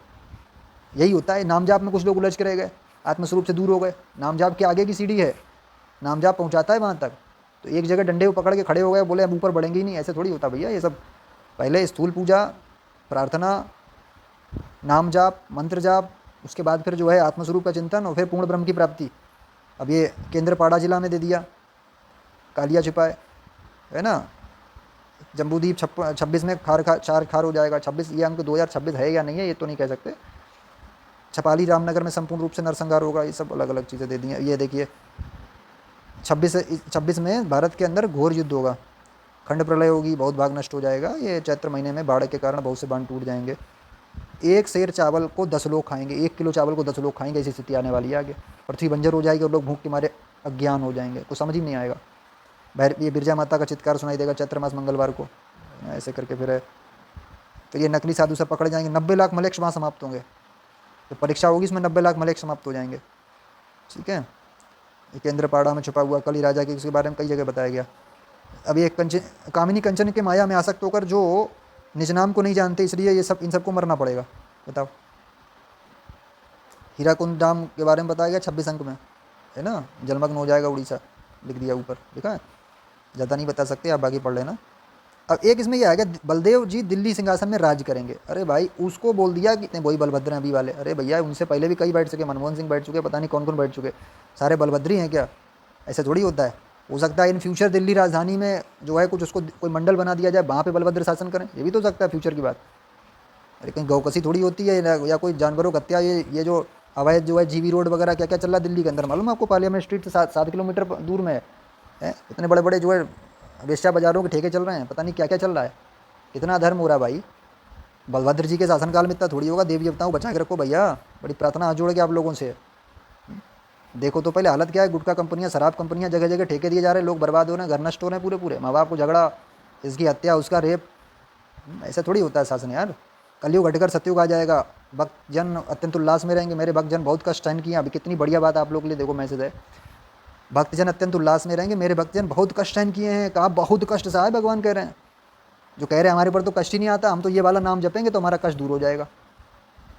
यही होता है, नाम जाप में कुछ लोग उलझ के रह गए, आत्मस्वरूप से दूर हो गए। नाम जाप के आगे की सीढ़ी है, नाम जाप पहुँचाता है वहाँ तक। तो एक जगह डंडे को पकड़ के खड़े हो गए, बोले अब ऊपर बढ़ेंगे ही नहीं, ऐसे थोड़ी होता भैया। ये सब पहले स्थूल पूजा, प्रार्थना, नाम जाप, मंत्र जाप, उसके बाद फिर जो है आत्मस्वरूप का चिंतन, और फिर पूर्ण ब्रह्म की प्राप्ति। अब ये केंद्रपाड़ा जिला में दे दिया, कालिया छिपाए, है ना। जम्बूदीप 26 में चार खार हो जाएगा। 26 ये अंक 2026 है या नहीं है ये तो नहीं कह सकते। छपाली रामनगर में संपूर्ण रूप से नरसंहार होगा। ये सब अलग अलग चीज़ें दे दी हैं। ये देखिए 26 में भारत के अंदर घोर युद्ध होगा, खंड प्रलय होगी, बहुत भाग नष्ट हो जाएगा। ये चैत्र महीने में बाढ़ के कारण बहुत से बांध टूट जाएंगे। एक सेर चावल को 10 लोग खाएंगे, 1 किलो चावल को 10 लोग खाएंगे, ऐसी स्थिति आने वाली है आगे। पृथ्वी बंजर हो जाएगी और लोग भूख के मारे अज्ञान हो जाएंगे, कुछ समझ ही नहीं आएगा। ये बिरजा माता का चित्कार सुनाई देगा चैत्र मास मंगलवार को, ऐसे करके फिर ये नकली साधु सब पकड़े जाएंगे। 90 लाख मलेक्ष वहाँ समाप्त होंगे। तो परीक्षा होगी इसमें 90 लाख मलेक्ष समाप्त हो जाएंगे। ठीक है, ये केंद्रपाड़ा में छुपा हुआ कली राजा के, उसके बारे में कई जगह बताया गया। अभी एक कामिनी कंचन के माया में आसक्त होकर जो निज नाम को नहीं जानते, इसलिए ये सब इन सबको मरना पड़ेगा। बताओ, हीराकुंड डाम के बारे में बताया गया 26 अंक में, है ना। जलमग्न हो जाएगा उड़ीसा, लिख दिया ऊपर, देखा है। ज़्यादा नहीं बता सकते, आप आगे पढ़ लेना। अब एक इसमें यह आएगा, बलदेव जी दिल्ली सिंहासन में राज करेंगे। अरे भाई, उसको बोल दिया कि वही बलभद्र हैं अभी वाले। अरे भैया, उनसे पहले भी कई बैठ चुके, मनमोहन सिंह बैठ चुके, पता नहीं कौन कौन बैठ चुके, सारे बलभद्री हैं क्या? ऐसे थोड़ी होता है। हो सकता है इन फ्यूचर दिल्ली राजधानी में जो है कुछ उसको कोई मंडल बना दिया जाए, वहाँ पे बलभद्र शासन करें, ये भी तो हो सकता है फ्यूचर की बात। अरे कहीं गौकसी थोड़ी होती है, या कोई जानवरों हत्या। ये जो अवैध जो है जीवी रोड वगैरह क्या क्या चल रहा है दिल्ली के अंदर, मालूम है आपको? पार्लियामेंट स्ट्रीट से 7 किलोमीटर दूर में है। इतने बड़े बड़े जो है वेश्या बाजारों के ठेके चल रहे हैं, पता नहीं क्या क्या चल रहा है। कितना अधर्म हो रहा है भाई। बलभद्र जी के शासनकाल में इतना थोड़ी होगा। देवी देवताओं बचा के रखो भैया, बड़ी प्रार्थना हाथ जोड़ के आप लोगों से। देखो तो पहले हालत क्या है, गुटखा कंपनियां, शराब कंपनियां, जगह जगह ठेके दिए जा रहे हैं, लोग बर्बाद हो रहे हैं, घर नष्ट हो रहे हैं पूरे पूरे, माँ बाप को झगड़ा, इसकी हत्या, उसका रेप। ऐसा थोड़ी होता है शासन यार। कलयुग घटकर सतयुग आ जाएगा, भक्त जन अत्यंत उल्लास में रहेंगे। मेरे भक्त जन बहुत कष्ट सहन किए। अभी कितनी बढ़िया बात आप लोग के लिए, देखो मैसेज है, भक्तजन अत्यंत उल्लास में रहेंगे। मेरे भक्तजन बहुत कष्ट सहन किए हैं। कहा बहुत कष्ट सहा है, भगवान कह रहे हैं। जो कह रहे हैं हमारे पर तो कष्ट ही नहीं आता, हम तो ये वाला नाम जपेंगे तो हमारा कष्ट दूर हो जाएगा।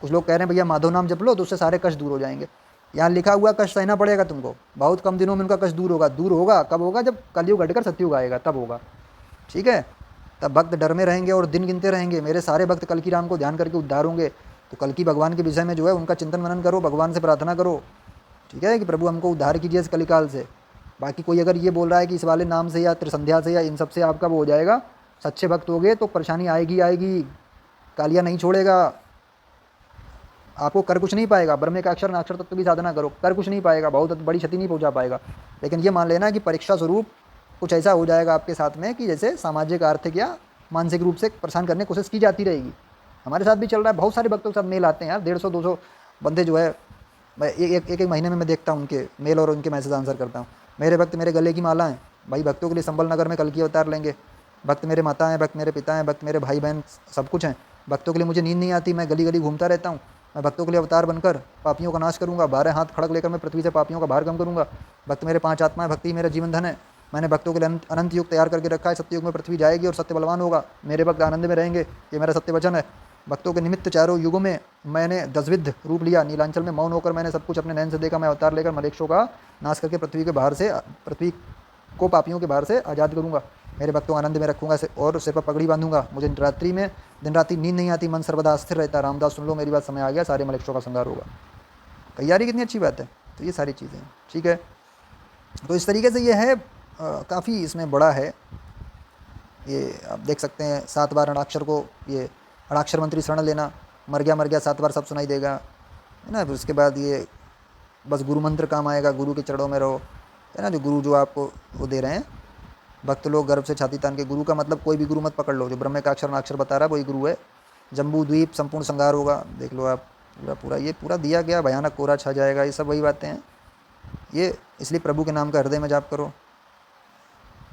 कुछ लोग कह रहे हैं भैया माधव नाम जप लो तो उससे सारे कष्ट दूर हो जाएंगे। यहाँ लिखा हुआ कष्ट सहना पड़ेगा तुमको, बहुत कम दिनों में उनका कष्ट दूर होगा। दूर होगा कब होगा? जब कलयुग घटकर सतयुग आएगा, तब होगा। ठीक है, तब भक्त डर में रहेंगे और दिन गिनते रहेंगे। मेरे सारे भक्त कल की राम को ध्यान करके उद्धार होंगे। तो कल की भगवान के विषय में जो है उनका चिंतन मनन करो, भगवान से प्रार्थना करो। ठीक है, कि प्रभु हमको उद्धार कीजिए इस कलिकाल से। बाकी कोई अगर ये बोल रहा है कि इस वाले नाम से या त्रिसंध्या से या इन सब से आपका वो हो जाएगा, सच्चे भक्त हो गए, तो परेशानी आएगी आएगी, कालिया नहीं छोड़ेगा। आपको कर कुछ नहीं पाएगा। ब्रह्म का अक्षर नाक्षर तत्व की साधना करो, कर कुछ नहीं पाएगा, बहुत बड़ी क्षति नहीं पहुंचा पाएगा। लेकिन ये मान लेना कि परीक्षा स्वरूप कुछ ऐसा हो जाएगा आपके साथ में कि जैसे सामाजिक, आर्थिक या मानसिक रूप से परेशान करने की कोशिश की जाती रहेगी। हमारे साथ भी चल रहा है, बहुत सारे भक्तों के साथ मेल आते हैं यार, 150-200 बंदे जो है एक महीने में मैं देखता हूँ उनके मेल और उनके मैसेज आंसर करता हूँ। मेरे भक्त मेरे गले की माला हैं भाई। भक्तों के लिए संबल नगर में कल की अवतार लेंगे। भक्त मेरे माता हैं, भक्त मेरे पिता हैं, भक्त मेरे भाई बहन सब कुछ हैं। भक्तों के लिए मुझे नींद नहीं आती, मैं गली गली घूमता रहता हूँ। मैं भक्तों के लिए अवतार बनकर पापियों का नाश करूँगा। 12 हाथ खड़क लेकर मैं पृथ्वी से पापियों का भार कम करूँगा। भक्त मेरे 5 आत्माएं, भक्ति मेरा जीवन धन है। मैंने भक्तों के लिए अनंत युग तैयार करके रखा है। सत्ययुग में पृथ्वी जाएगी और सत्य बलवान होगा। मेरे भक्त आनंद में रहेंगे, ये मेरा सत्य वचन है। भक्तों के निमित्त चारों युगों में मैंने 10 विध रूप लिया। नीलांचल में मौन होकर मैंने सब कुछ अपने नैन से देखा। मैं अवतार लेकर मलेक्षों का नाश करके पृथ्वी को पापियों के बाहर से आज़ाद करूँगा। मेरे भक्तों आनंद में रखूँगा और सिर पर पगड़ी बांधूंगा। मुझे रात्रि में दिन रात्रि नींद नहीं आती, मन सर्वदा स्थिर रहता। रामदास सुन लो मेरी बात, समय आ गया, सारे मलेक्षों का संहार होगा। तैयारी कितनी अच्छी बात है। तो ये सारी चीज़ें ठीक है। तो इस तरीके से ये है, काफ़ी इसमें बड़ा है। ये आप देख सकते हैं 7 बार अणाक्षर को, ये अणाक्षर मंत्री शरण लेना, मर गया 7 बार सब सुनाई देगा, है ना। फिर उसके बाद ये बस गुरु मंत्र काम आएगा, गुरु के चरणों में रहो, है ना। जो गुरु जो आपको वो दे रहे हैं, भक्त लोग गर्भ से छाती तान के, गुरु का मतलब कोई भी गुरु मत पकड़ लो, जो ब्रह्म का अक्षर नाक्षर बता रहा है वही गुरु है। जम्बू द्वीप संपूर्ण संगार होगा, देख लो आप, पूरा दिया गया, भयानक कोहरा छा जाएगा, ये सब वही बातें हैं। ये इसलिए प्रभु के नाम का हृदय में जाप करो।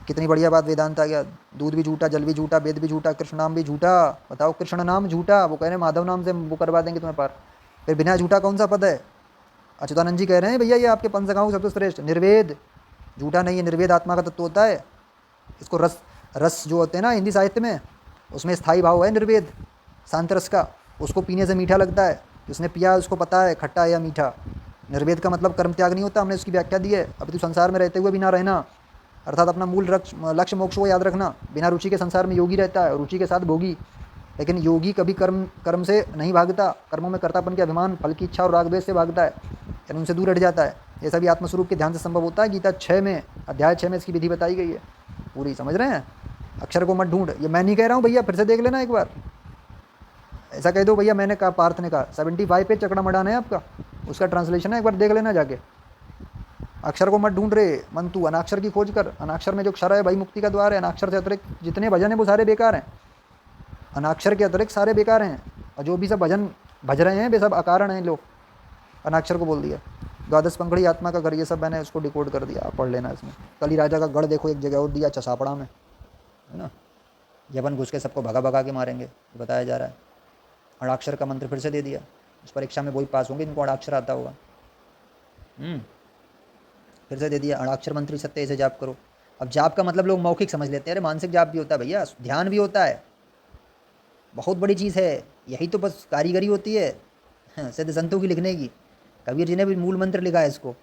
कितनी बढ़िया बात वेदांत आ गया। दूध भी झूठा, जल भी झूठा, वेद भी झूठा, कृष्ण नाम भी झूठा। बताओ, कृष्ण नाम झूठा, वो कह रहे हैं माधव नाम से वो करवा देंगे तुम्हें पार। फिर बिना झूठा कौन सा पद है? अच्युतानंद जी कह रहे हैं भैया ये आपके पंचगांव सबसे श्रेष्ठ निर्वेद, झूठा नहीं है। निर्वेद आत्मा का तत्व होता है। इसको रस जो होते हैं ना हिंदी साहित्य में, उसमें स्थायी भाव है निर्वेद, शांत रस का। उसको पीने से मीठा लगता है, जिसने पिया उसको पता है खट्टा है या मीठा। निर्वेद का मतलब कर्म त्याग नहीं होता, हमने उसकी व्याख्या दी है। अभी तो संसार में रहते हुए बिना रहना, अर्थात अपना मूल लक्ष्य मोक्ष को याद रखना। बिना रुचि के संसार में योगी रहता है, रुचि के साथ भोगी। लेकिन योगी कभी कर्म से नहीं भागता, कर्मों में कर्तापन के अभिमान, फल की इच्छा और राग द्वेष से भागता है, यानी उनसे दूर हट जाता है। ये सभी आत्मस्वरूप के ध्यान से संभव होता है। गीता 6 में, अध्याय 6 में इसकी विधि बताई गई है पूरी, समझ रहे हैं। अक्षर को मत ढूंढ, ये मैं नहीं कह रहा हूँ भैया, फिर से देख लेना एक बार। ऐसा कह दो भैया मैंने कहा, पार्थ ने कहा। 75 पेज चकड़ा मडान है आपका, उसका ट्रांसलेशन है, एक बार देख लेना जाके। अक्षर को मत ढूंढ रहे, मन तू अनाक्षर की खोज कर। अनाक्षर में जो क्षर है भाई मुक्ति का द्वार है। अनाक्षर से अतिरिक्त जितने भजन है वो सारे बेकार हैं। अनाक्षर के अतिरिक्त सारे बेकार हैं, और जो भी सब भजन भज रहे हैं वे सब अकारण हैं लोग। अनाक्षर को बोल दिया। द्वादश पंखड़ी आत्मा का घर, ये सब मैंने उसको डिकोड कर दिया, आप पढ़ लेना इसमें। कली राजा का गढ़ देखो एक जगह और दिया चसापड़ा में, है ना। ये अपन घुस के सबको भगा भगा के मारेंगे, ये बताया जा रहा है। अणाक्षर का मंत्र फिर से दे दिया। उस परीक्षा में वही पास होंगे इनको अणाक्षर आता होगा। फिर से दे दिया, अणाक्षर मंत्री सत्य ऐसे जाप करो। अब जाप का मतलब लोग मौखिक समझ लेते हैं, अरे मानसिक जाप भी होता है भैया, ध्यान भी होता है, बहुत बड़ी चीज़ है। यही तो बस कारीगरी होती है सिद्ध संतों की लिखने की। कबीर जी ने भी मूल मंत्र लिखा है इसको।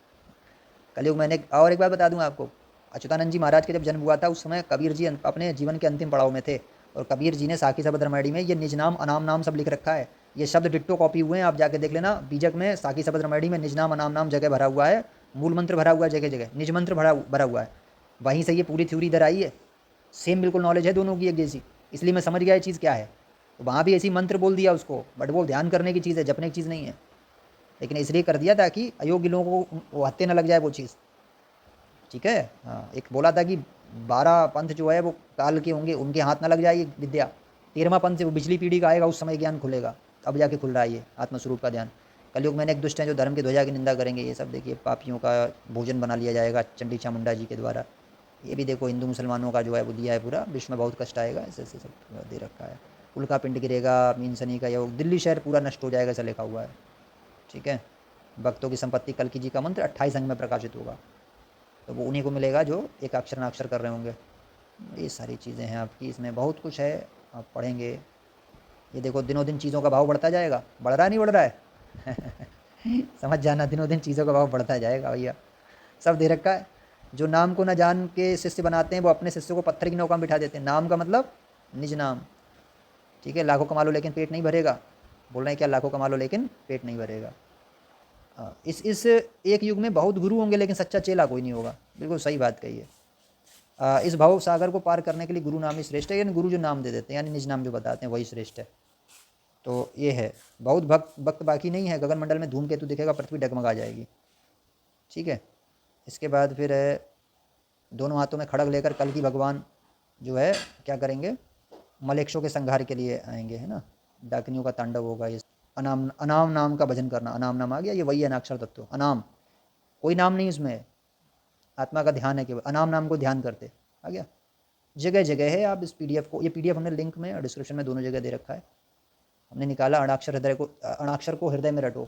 कलयुग मैंने और एक बात बता दूं आपको, अच्युतानंद जी महाराज के जब जन्म हुआ था उस समय कबीर जी अपने जीवन के अंतिम पड़ाव में थे, और कबीर जी ने साखी शब्द रमैडी में ये निज नाम अनाम नाम सब लिख रखा है। ये शब्द डिट्टो कॉपी हुए हैं, आप जाके देख लेना। बीजक में साखी शब्द रमैडी में निज नाम अनाम नाम जगह भरा हुआ है, मूल मंत्र भरा हुआ है जगह जगह, निज मंत्र भरा हुआ है। वहीं से ये पूरी थ्योरी इधर आई है। सेम बिल्कुल नॉलेज है दोनों की एक जैसी, इसलिए मैं समझ गया ये चीज़ क्या है। तो वहाँ भी ऐसी मंत्र बोल दिया उसको, बट वो ध्यान करने की चीज़ है, जपने की चीज़ नहीं है। लेकिन इसलिए कर दिया ताकि अयोग्य लोगों को वो हत्या न लग जाए वो चीज़। ठीक है, हाँ। एक बोला था कि 12 पंथ जो है वो काल के होंगे, उनके हाथ ना लग जाएगी विद्या। 13वां पंथ से वो बिजली पीढ़ी का आएगा, उस समय ज्ञान खुलेगा। अब जाके खुल रहा है ये आत्मस्वरूप का ध्यान। कलयुग मैंने एक दुष्ट हैं जो धर्म की ध्वजा की निंदा करेंगे, ये सब देखिए पापियों का भोजन बना लिया जाएगा चंडी चामुंडा जी के द्वारा। ये भी देखो हिंदू मुसलमानों का जो है वो दिया है पूरा, विश्व में बहुत कष्ट आएगा, ऐसे ऐसे सब दे रखा है। उल्का पिंड गिरेगा, मीन शनि का योग, दिल्ली शहर पूरा नष्ट हो जाएगा, ऐसा लिखा हुआ है। ठीक है, भक्तों की संपत्ति कल्कि जी का मंत्र 28 अंग में प्रकाशित होगा, तो वो उन्हीं को मिलेगा जो एक अक्षर अनाक्षर कर रहे होंगे। ये सारी चीज़ें हैं आपकी, इसमें बहुत कुछ है, आप पढ़ेंगे। ये देखो दिनों दिन चीज़ों का भाव बढ़ता जाएगा, बढ़ रहा है नहीं बढ़ रहा है समझ जाना, दिनों दिन चीज़ों का भाव बढ़ता जाएगा भैया। सब दे रखा है। जो नाम को न जान के शिष्य बनाते हैं वो अपने शिष्य को पत्थर की नौका में बिठा देते हैं। नाम का मतलब निज नाम। ठीक है, लाखों कमा लो लेकिन पेट नहीं भरेगा। बोल रहे हैं क्या, लाखों कमा लो लेकिन पेट नहीं भरेगा। इस एक युग में बहुत गुरु होंगे लेकिन सच्चा चेला कोई नहीं होगा। बिल्कुल सही बात कही है। इस भाव सागर को पार करने के लिए गुरु नाम ही श्रेष्ठ है, यानी गुरु जो नाम दे देते हैं यानी निज नाम जो बताते हैं वही श्रेष्ठ है। तो ये है, बहुत भक्त बाकी नहीं है। गगन मंडल में धूमकेतु दिखेगा, पृथ्वी डगमगा जाएगी। ठीक है, इसके बाद फिर है दोनों हाथों में खड़ग लेकर कल की भगवान जो है क्या करेंगे, मलेक्षों के संहार के लिए आएंगे, है ना। डाकिनियों का तांडव होगा। ये अनाम अनाम नाम का भजन करना, अनाम नाम आ गया, ये वही है अनाक्षर तत्व। अनाम कोई नाम नहीं उसमें, आत्मा का ध्यान है केवल, अनाम नाम को ध्यान करते। आ गया, जगह जगह है। आप इस पीडीएफ को, ये पीडीएफ हमने लिंक में और डिस्क्रिप्शन में दोनों जगह दे रखा है। हमने निकाला अणाक्षर हृदय को, अणाक्षर को हृदय में रटो,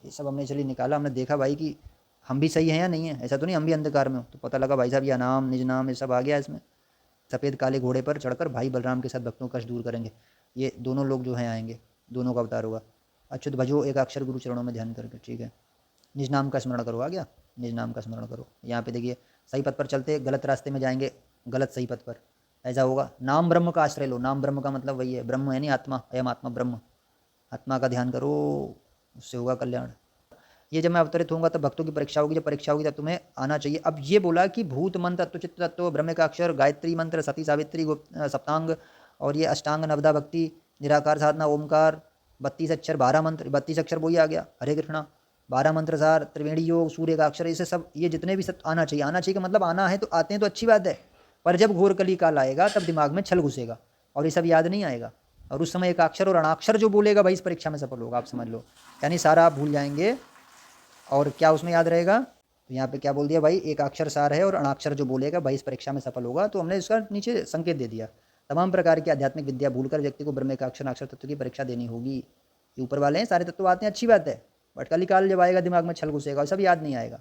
ये सब हमने चलिए निकाला। हमने देखा भाई कि हम भी सही हैं या नहीं है, ऐसा तो नहीं हम भी अंधकार में हो। तो पता लगा भाई साहब ये अनाम निज नाम ये सब आ गया इसमें। सफ़ेद काले घोड़े पर चढ़कर भाई बलराम के साथ भक्तों का कष्ट दूर करेंगे। ये दोनों लोग जो हैं आएंगे, दोनों का अवतार होगा। अच्युत भजो एक अक्षर गुरु चरणों में ध्यान करके। ठीक है, निज नाम का स्मरण करो, आ गया, निज नाम का स्मरण करो। यहाँ पे देखिए सही पथ पर चलते गलत रास्ते में जाएंगे, गलत सही पथ पर ऐसा होगा। नाम ब्रह्म का आश्रय लो, नाम ब्रह्म का मतलब वही है, ब्रह्म है नहीं आत्मा, अयम आत्मा ब्रह्म। आत्मा का ध्यान करो, उससे होगा कल्याण। ये जब मैं अवतरित होऊंगा तब भक्तों की परीक्षा होगी, जब परीक्षा होगी तब तुम्हें आना चाहिए। अब ये बोला कि भूत मंत्र, तत्व चित्त तत्व, ब्रह्म का अक्षर, गायत्री मंत्र, सती सावित्री सप्तांग, और ये अष्टांग नवदा भक्ति, निराकार साधना, ओमकार, 32 अक्षर 12 मंत्र, 32 अक्षर वही आ गया, हरे कृष्णा, 12 मंत्र सार, त्रिवेणी योग, सूर्य का अक्षर, इसे सब ये जितने भी सब आना चाहिए। आना चाहिए का मतलब आना है तो आते हैं तो अच्छी बात है, पर जब घोर कली काल आएगा तब दिमाग में छल घुसेगा और ये सब याद नहीं आएगा। और उस समय एक अक्षर और अणाक्षर जो बोलेगा भाई इस परीक्षा में सफल होगा, आप समझ लो। यानी सारा आप भूल जाएंगे और क्या उसमें याद रहेगा। तो यहाँ पे क्या बोल दिया भाई, एक अक्षर सार है और अणाक्षर जो बोलेगा भाई इस परीक्षा में सफल होगा। तो हमने इसका नीचे संकेत दे दिया। तमाम प्रकार की आध्यात्मिक विद्या भूलकर व्यक्ति को ब्रह्म का अक्षर अक्षर तत्व की परीक्षा देनी होगी। ये ऊपर वाले हैं सारे तत्व आते हैं, अच्छी बात है, बट कली काल जब आएगा दिमाग में छल घुसेगा और सब याद नहीं आएगा।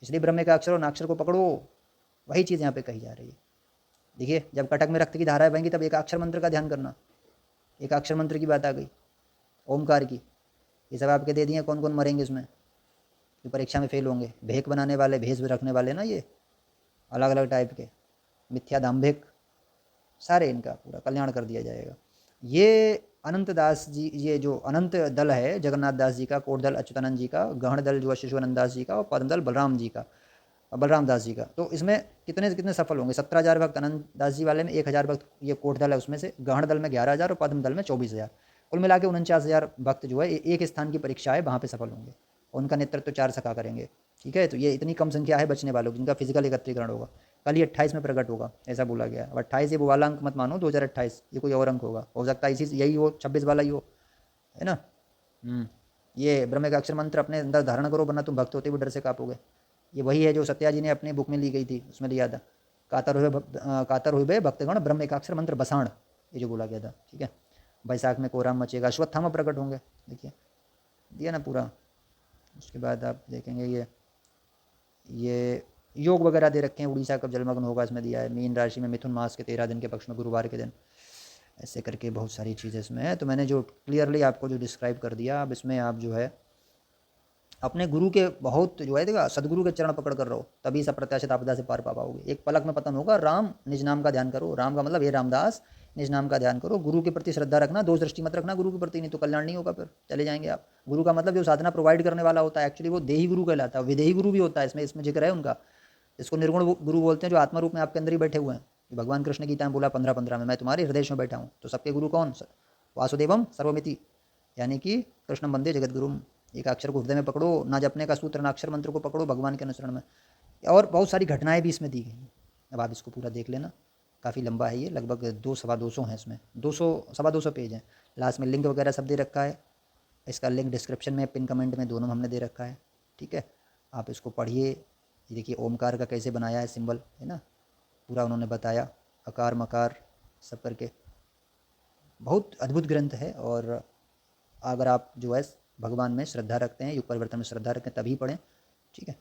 इसलिए ब्रह्म का अक्षर और अक्षर को पकड़ो, वही चीज़ यहाँ पे कही जा रही है। देखिए जब कटक में रक्त की धाराएं बहेंगी तब एक अक्षर मंत्र का ध्यान करना। एक अक्षर मंत्र की बात आ गई, ओमकार की। ये सब आपके दे दिए, कौन कौन मरेंगे इसमें, जो परीक्षा में फेल होंगे। भेक बनाने वाले, भेष रखने वाले ना, ये अलग अलग टाइप के मिथ्या दाम्भिक, सारे इनका पूरा कल्याण कर दिया जाएगा। ये अनंत दास जी, ये जो अनंत दल है जगन्नाथ दास जी का, कोट दल अच्युतानंद जी का, गहन दल जो शिशुआनंद दास जी का, और पद्म दल बलराम जी का, बलराम दास जी का। तो इसमें कितने से कितने सफल होंगे। 17,000 भक्त अनंत दास जी वाले में, 1,000 भक्त ये कोट दल है उसमें से, गहन दल में 11,000 और पद्म दल में 24,000, कुल मिला के 49,000 भक्त जो है एक स्थान की परीक्षा है वहाँ पे सफल होंगे। उनका नेतृत्व 4 सखा करेंगे। ठीक है, तो ये इतनी कम संख्या है बचने वालों की जिनका फिजिकल एकत्रीकरण होगा। कल ही 28 में प्रकट होगा, ऐसा बोला गया है। अब 28 ये वो वाला अंक मत मानो 2028, ये कोई और अंक होगा, हो सकता है इसी यही हो, 26 वाला ही हो, है ना। ये ब्रह्म का अक्षर मंत्र अपने अंदर धारण करो, वरना तुम भक्त होते हुए डर से कापोगे। ये वही है जो सत्या जी ने अपने बुक में ली गई थी, उसमें लिया था, कातर हुए भक्तगण ब्रह्म का अक्षर मंत्र बसाण, ये जो बोला गया था। ठीक है, बैसाख में कोहराम मचेगा, अश्वत्थामा प्रकट होंगे, देखिए दिया ना पूरा। उसके बाद आप देखेंगे ये योग वगैरह दे रखे हैं, उड़ीसा कब जलमग्न होगा इसमें दिया है, मीन राशि में मिथुन मास के 13 दिन के पक्ष में गुरुवार के दिन, ऐसे करके बहुत सारी चीज़ें इसमें है। तो मैंने जो क्लियरली आपको जो डिस्क्राइब कर दिया, अब इसमें आप जो है अपने गुरु के बहुत जो है देखा, सदगुरु के चरण पकड़ कर रहो, तभी सब प्रत्याशित आपदा से पार पा पाओगे। एक पलक में पतन होगा। राम निज नाम का ध्यान करो, राम का मतलब ये रामदास, निज नाम का ध्यान करो, गुरु के प्रति श्रद्धा रखना, दोष दृष्टि मत रखना गुरु के प्रति, नहीं तो कल्याण नहीं होगा, फिर चले जाएंगे आप। गुरु का मतलब जो साधना प्रोवाइड करने वाला होता है, एक्चुअली वो देही गुरु कहलाता है, विदेही गुरु भी होता है, इसमें इसमें जिक्र है उनका। इसको निर्गुण गुरु बोलते हैं, जो आत्मा रूप में आपके अंदर ही बैठे हुए हैं। भगवान कृष्ण गीता में बोला 15:15 में, मैं तुम्हारे हृदय में बैठा हूँ। तो सबके गुरु कौन? वासुदेवम सर्वमिति, यानी कि कृष्ण वंदे जगत गुरुम। एक अक्षर को हृदय में पकड़ो, ना जपने का सूत्र, ना अक्षर मंत्र को पकड़ो, भगवान के अनुसरण में। और बहुत सारी घटनाएं भी इसमें दी गई हैं। अब आप इसको पूरा देख लेना, काफ़ी लंबा है ये, लगभग 200-250 हैं इसमें, 200-250 पेज हैं। लास्ट में लिंक वगैरह सब दे रखा है, इसका लिंक डिस्क्रिप्शन में, पिन कमेंट में, दोनों में हमने दे रखा है। ठीक है, आप इसको पढ़िए। ये देखिए ओमकार का कैसे बनाया है सिंबल, है ना, पूरा उन्होंने बताया, अकार मकार सब करके। बहुत अद्भुत ग्रंथ है। और अगर आप जो है भगवान में श्रद्धा रखते हैं, युग परिवर्तन में श्रद्धा रखें, तभी पढ़ें। ठीक है,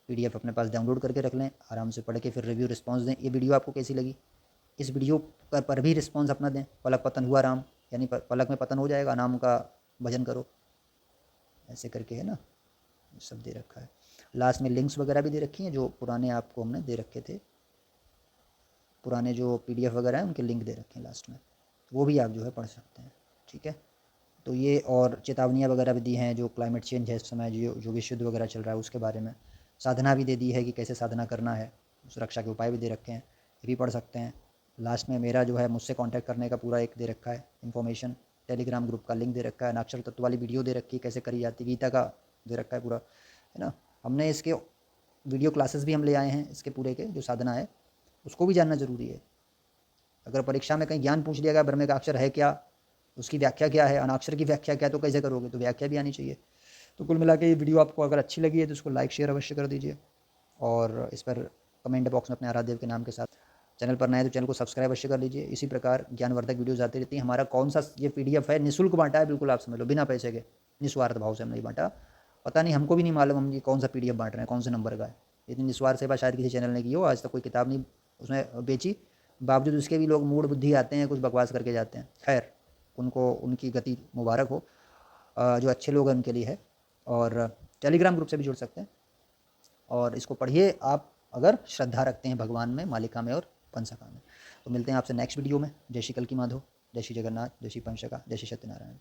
पीडीएफ अपने पास डाउनलोड करके रख लें, आराम से पढ़ के फिर रिव्यू रिस्पांस दें। ये वीडियो आपको कैसी लगी, इस वीडियो पर भी रिस्पांस अपना दें। पलक पतन हुआ राम, यानी पलक में पतन हो जाएगा, नाम का भजन करो, ऐसे करके, है ना। ये सब दे रखा है। लास्ट में लिंक्स वगैरह भी दे रखी हैं, जो पुराने आपको हमने दे रखे थे, पुराने जो पीडीएफ वगैरह हैं उनके लिंक दे रखे हैं लास्ट में, तो वो भी आप जो है पढ़ सकते हैं। ठीक है, तो ये और चेतावनियाँ वगैरह भी दी हैं, जो क्लाइमेट चेंज है इस समय, जो विश्व युद्ध वगैरह चल रहा है उसके बारे में। साधना भी दे दी है कि कैसे साधना करना है, सुरक्षा के उपाय भी दे रखे हैं, ये भी पढ़ सकते हैं। लास्ट में मेरा जो है मुझसे कांटेक्ट करने का पूरा एक दे रखा है इन्फॉर्मेशन, टेलीग्राम ग्रुप का लिंक दे रखा है, अनाक्षर तत्व वाली वीडियो दे रखी है, कैसे करी जाती, गीता का दे रखा है पूरा, है ना। हमने इसके वीडियो क्लासेस भी हम ले आए हैं, इसके पूरे के जो साधना है उसको भी जानना ज़रूरी है। अगर परीक्षा में कहीं ज्ञान पूछ लिया गया ब्रह्म का अक्षर है क्या, उसकी व्याख्या क्या है, अनाक्षर की व्याख्या क्या है, तो कैसे करोगे, तो व्याख्या भी आनी चाहिए। तो कुल मिला के ये वीडियो आपको अगर अच्छी लगी है तो इसको लाइक शेयर अवश्य कर दीजिए, और इस पर कमेंट बॉक्स में अपने आराध्य के नाम के साथ, चैनल पर नए तो चैनल को सब्सक्राइब अवश्य कर लीजिए। इसी प्रकार ज्ञानवर्धक वीडियोज़ आती रहती हैं। हमारा कौन सा ये पीडीएफ है, निःशुल्क बांटा है, बिल्कुल आप समझ लो, बिना पैसे के, निस्वार्थ भाव से हमने ये बांटा। पता नहीं, हमको भी नहीं मालूम हम ये कौन सा पीडीएफ बांट रहे हैं, कौन से नंबर का है। इतनी निस्वार्थ सेवा शायद किसी चैनल ने की हो, आज तक कोई किताब नहीं उसमें बेची, बावजूद उसके भी लोग मूड बुद्धि आते हैं, कुछ बकवास करके जाते हैं। खैर, उनको उनकी गति मुबारक हो, जो अच्छे लोग हैं उनके लिए है। और टेलीग्राम ग्रुप से भी जुड़ सकते हैं, और इसको पढ़िए आप अगर श्रद्धा रखते हैं भगवान में, मालिका में और पंचका में। तो मिलते हैं आपसे नेक्स्ट वीडियो में। जय श्री कल्की माधव, जय श्री जगन्नाथ, जय श्री पंचका, जय श्री सत्यनारायण।